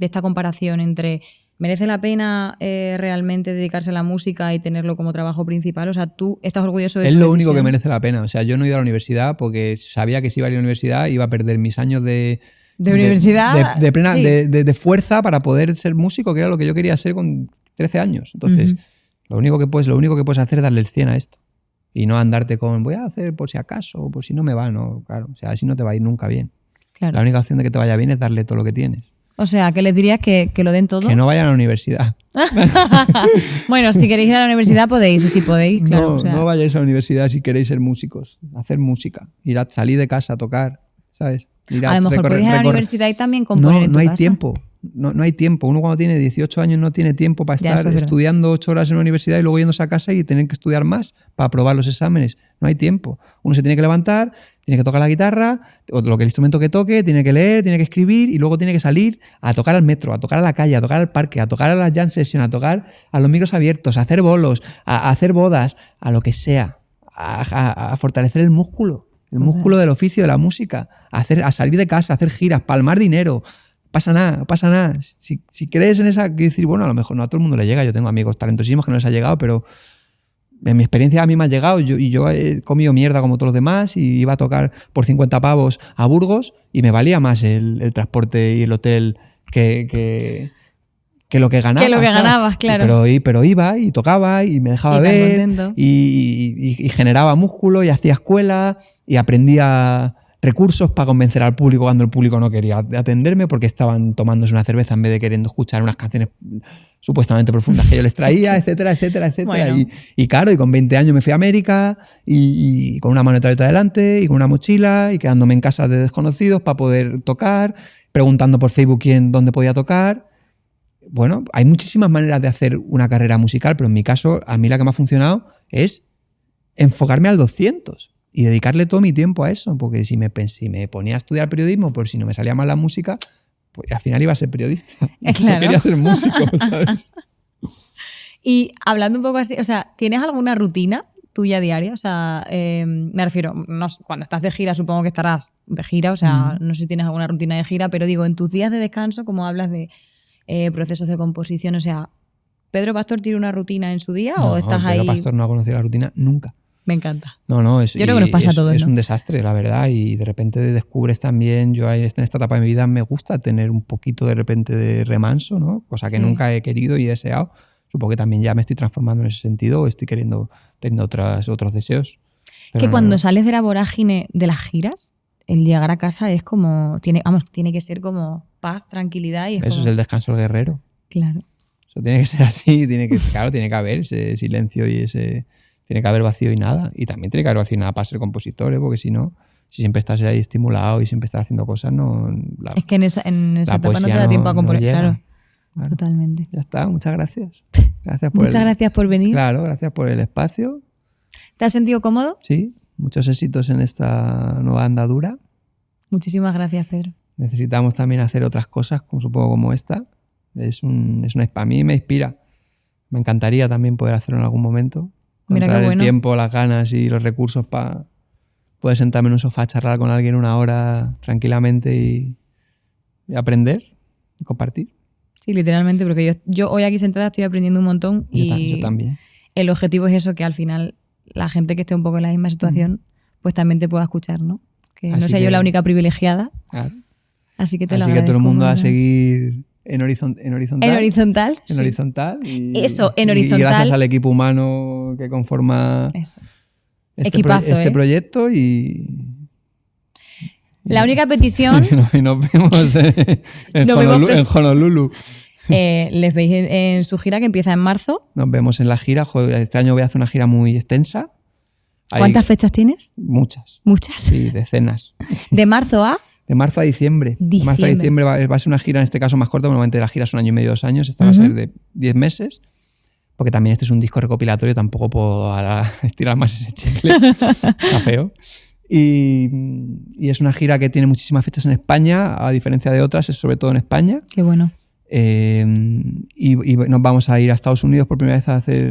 esta comparación entre ¿merece la pena realmente dedicarse a la música y tenerlo como trabajo principal? O sea, ¿tú estás orgulloso de tu Es lo único que decisión? merece la pena. O sea, yo no he ido a la universidad porque sabía que si iba a ir a la universidad iba a perder mis años de universidad, sí. de fuerza para poder ser músico, que era lo que yo quería ser con 13 años. Entonces, lo único que puedes hacer es darle el 100 a esto. Y no andarte con, voy a hacer por si acaso, o por si no me va, no, claro. O sea, así no te va a ir nunca bien. Claro. La única opción de que te vaya bien es darle todo lo que tienes. O sea, ¿qué les dirías que lo den todo? Que no vayan a la universidad. Bueno, si queréis ir a la universidad podéis, o si podéis, claro. No, o sea. no vayáis a la universidad si queréis ser músicos. Hacer música. Salir de casa a tocar, ¿sabes? A lo mejor podéis ir a la universidad y también componer en tu No hay casa. tiempo. No hay tiempo. Uno cuando tiene 18 años no tiene tiempo para estar estudiando 8 horas en la universidad y luego yéndose a casa y tener que estudiar más para aprobar los exámenes. No hay tiempo. Uno se tiene que levantar, tiene que tocar la guitarra, o lo que el instrumento que toque, tiene que leer, tiene que escribir y luego tiene que salir a tocar al metro, a tocar a la calle, a tocar al parque, a tocar a las jam sessions, a tocar a los micros abiertos, a hacer bolos, a hacer bodas, a lo que sea, a fortalecer el músculo. El músculo del oficio de la música, a salir de casa, a hacer giras, palmar dinero. Pasa nada. Si crees en esa, que decir, bueno, a lo mejor no a todo el mundo le llega. Yo tengo amigos talentosísimos que no les ha llegado, pero en mi experiencia a mí me ha llegado y yo he comido mierda como todos los demás y iba a tocar por 50 pavos a Burgos y me valía más el transporte y el hotel que lo que ganaba. Que lo que ganabas, claro. Pero iba y tocaba y me dejaba ver y generaba músculo y hacía escuela y aprendía recursos para convencer al público cuando el público no quería atenderme porque estaban tomándose una cerveza en vez de queriendo escuchar unas canciones supuestamente profundas que yo les traía, etcétera. Bueno. Y claro, y con 20 años me fui a América y con una mano de adelante y con una mochila y quedándome en casa de desconocidos para poder tocar, preguntando por Facebook dónde podía tocar. Bueno, hay muchísimas maneras de hacer una carrera musical, pero en mi caso, a mí la que me ha funcionado es enfocarme al 200 y dedicarle todo mi tiempo a eso, porque si me ponía a estudiar periodismo, por si no me salía mal la música, pues al final iba a ser periodista. Claro. No quería ser músico, ¿sabes? Y hablando un poco así, o sea, ¿tienes alguna rutina tuya diaria? O sea, me refiero, cuando estás de gira supongo que estarás de gira, o sea, no sé si tienes alguna rutina de gira, pero digo, en tus días de descanso, como hablas de procesos de composición, o sea, ¿Pedro Pastor tiene una rutina en su día o estás Pedro ahí? Pedro Pastor no ha conocido la rutina nunca. Me encanta. No, Yo creo que nos pasa a todos, es ¿no? un desastre, la verdad, y de repente descubres también, yo en esta etapa de mi vida me gusta tener un poquito de repente de remanso, ¿no? Cosa que nunca he querido y deseado. Supongo que también ya me estoy transformando en ese sentido o estoy teniendo otros deseos. Pero que cuando sales de la vorágine de las giras, el llegar a casa es como, tiene que ser como paz, tranquilidad y eso es el descanso del guerrero. Claro. Eso tiene que ser así, tiene que haber ese silencio y tiene que haber vacío y nada. Y también tiene que haber vacío y nada para ser compositor, porque si no, si siempre estás ahí estimulado y siempre estás haciendo cosas, es que en esa etapa no te da tiempo a componer. Claro, totalmente. Ya está, muchas gracias. Gracias por venir. Claro, gracias por el espacio. ¿Te has sentido cómodo? Sí, muchos éxitos en esta nueva andadura. Muchísimas gracias, Pedro. Necesitamos también hacer otras cosas, supongo como esta. A mí me inspira. Me encantaría también poder hacerlo en algún momento. Mira qué bueno. El tiempo, las ganas y los recursos para poder sentarme en un sofá a charlar con alguien una hora tranquilamente y aprender y compartir. Sí, literalmente, porque yo hoy aquí sentada estoy aprendiendo un montón y yo también. El objetivo es eso, que al final la gente que esté un poco en la misma situación pues también te pueda escuchar, ¿no? Que no sea yo la única privilegiada. Claro. Así que te lo agradezco. Así que todo el mundo va a seguir en horizontal. En horizontal. En horizontal. Y, eso, en horizontal. Y gracias al equipo humano que conforma este proyecto y... La única petición... y nos vemos en Honolulu. Les veis en su gira que empieza en marzo. Nos vemos en la gira. Joder, este año voy a hacer una gira muy extensa. ¿Cuántas fechas tienes? Muchas. ¿Muchas? Sí, decenas. ¿De marzo a? De marzo a diciembre. De marzo a diciembre va a ser una gira en este caso más corta. Normalmente la gira es 1 año y medio, 2 años. Esta va a ser de 10 meses. Porque también este es un disco recopilatorio. Tampoco puedo estirar más ese chicle. Está feo. Y es una gira que tiene muchísimas fechas en España. A diferencia de otras, es sobre todo en España. Qué bueno. Y nos vamos a ir a Estados Unidos por primera vez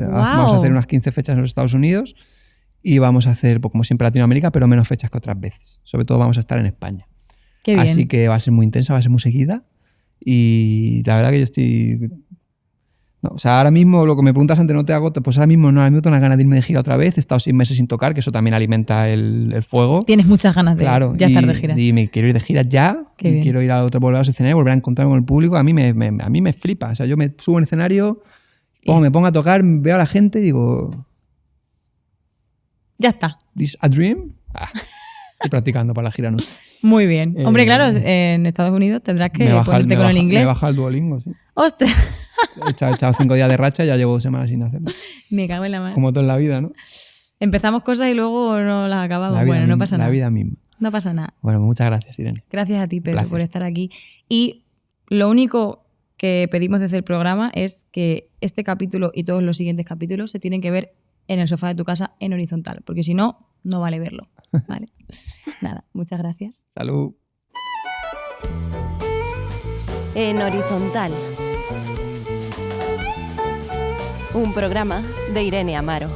vamos a hacer unas 15 fechas en los Estados Unidos y vamos a hacer, pues, como siempre, Latinoamérica, pero menos fechas que otras veces. Sobre todo vamos a estar en España. Qué bien. Así que va a ser muy intensa, va a ser muy seguida y la verdad que yo estoy... No, o sea, ahora mismo lo que me preguntas antes no te hago, pues ahora mismo tengo unas ganas de irme de gira otra vez. He estado 6 meses sin tocar, que eso también alimenta el fuego. Tienes muchas ganas de estar de gira. Y me quiero ir de gira ya. Y quiero ir a volver a los escenarios, volver a encontrarme con el público. A mí me flipa. O sea, yo me subo en escenario, me pongo a tocar, veo a la gente y digo... Ya está. ¿This a dream? Estoy practicando para la gira, ¿no? Muy bien. Hombre, claro, en Estados Unidos tendrás que ponerte con el inglés. Me baja el Duolingo, sí. ¡Ostras! He echado 5 días de racha y ya llevo 2 semanas sin hacerlo. Me cago en la mano. Como todo en la vida, ¿no? Empezamos cosas y luego no las acabamos. Bueno, no pasa nada. La vida misma. No pasa nada. Bueno, muchas gracias, Irene. Gracias a ti, Pedro, por estar aquí. Y lo único que pedimos desde el programa es que este capítulo y todos los siguientes capítulos se tienen que ver en el sofá de tu casa en horizontal, porque si no, no vale verlo. ¿Vale? Nada, muchas gracias. Salud. En horizontal. Un programa de Irene Amaro.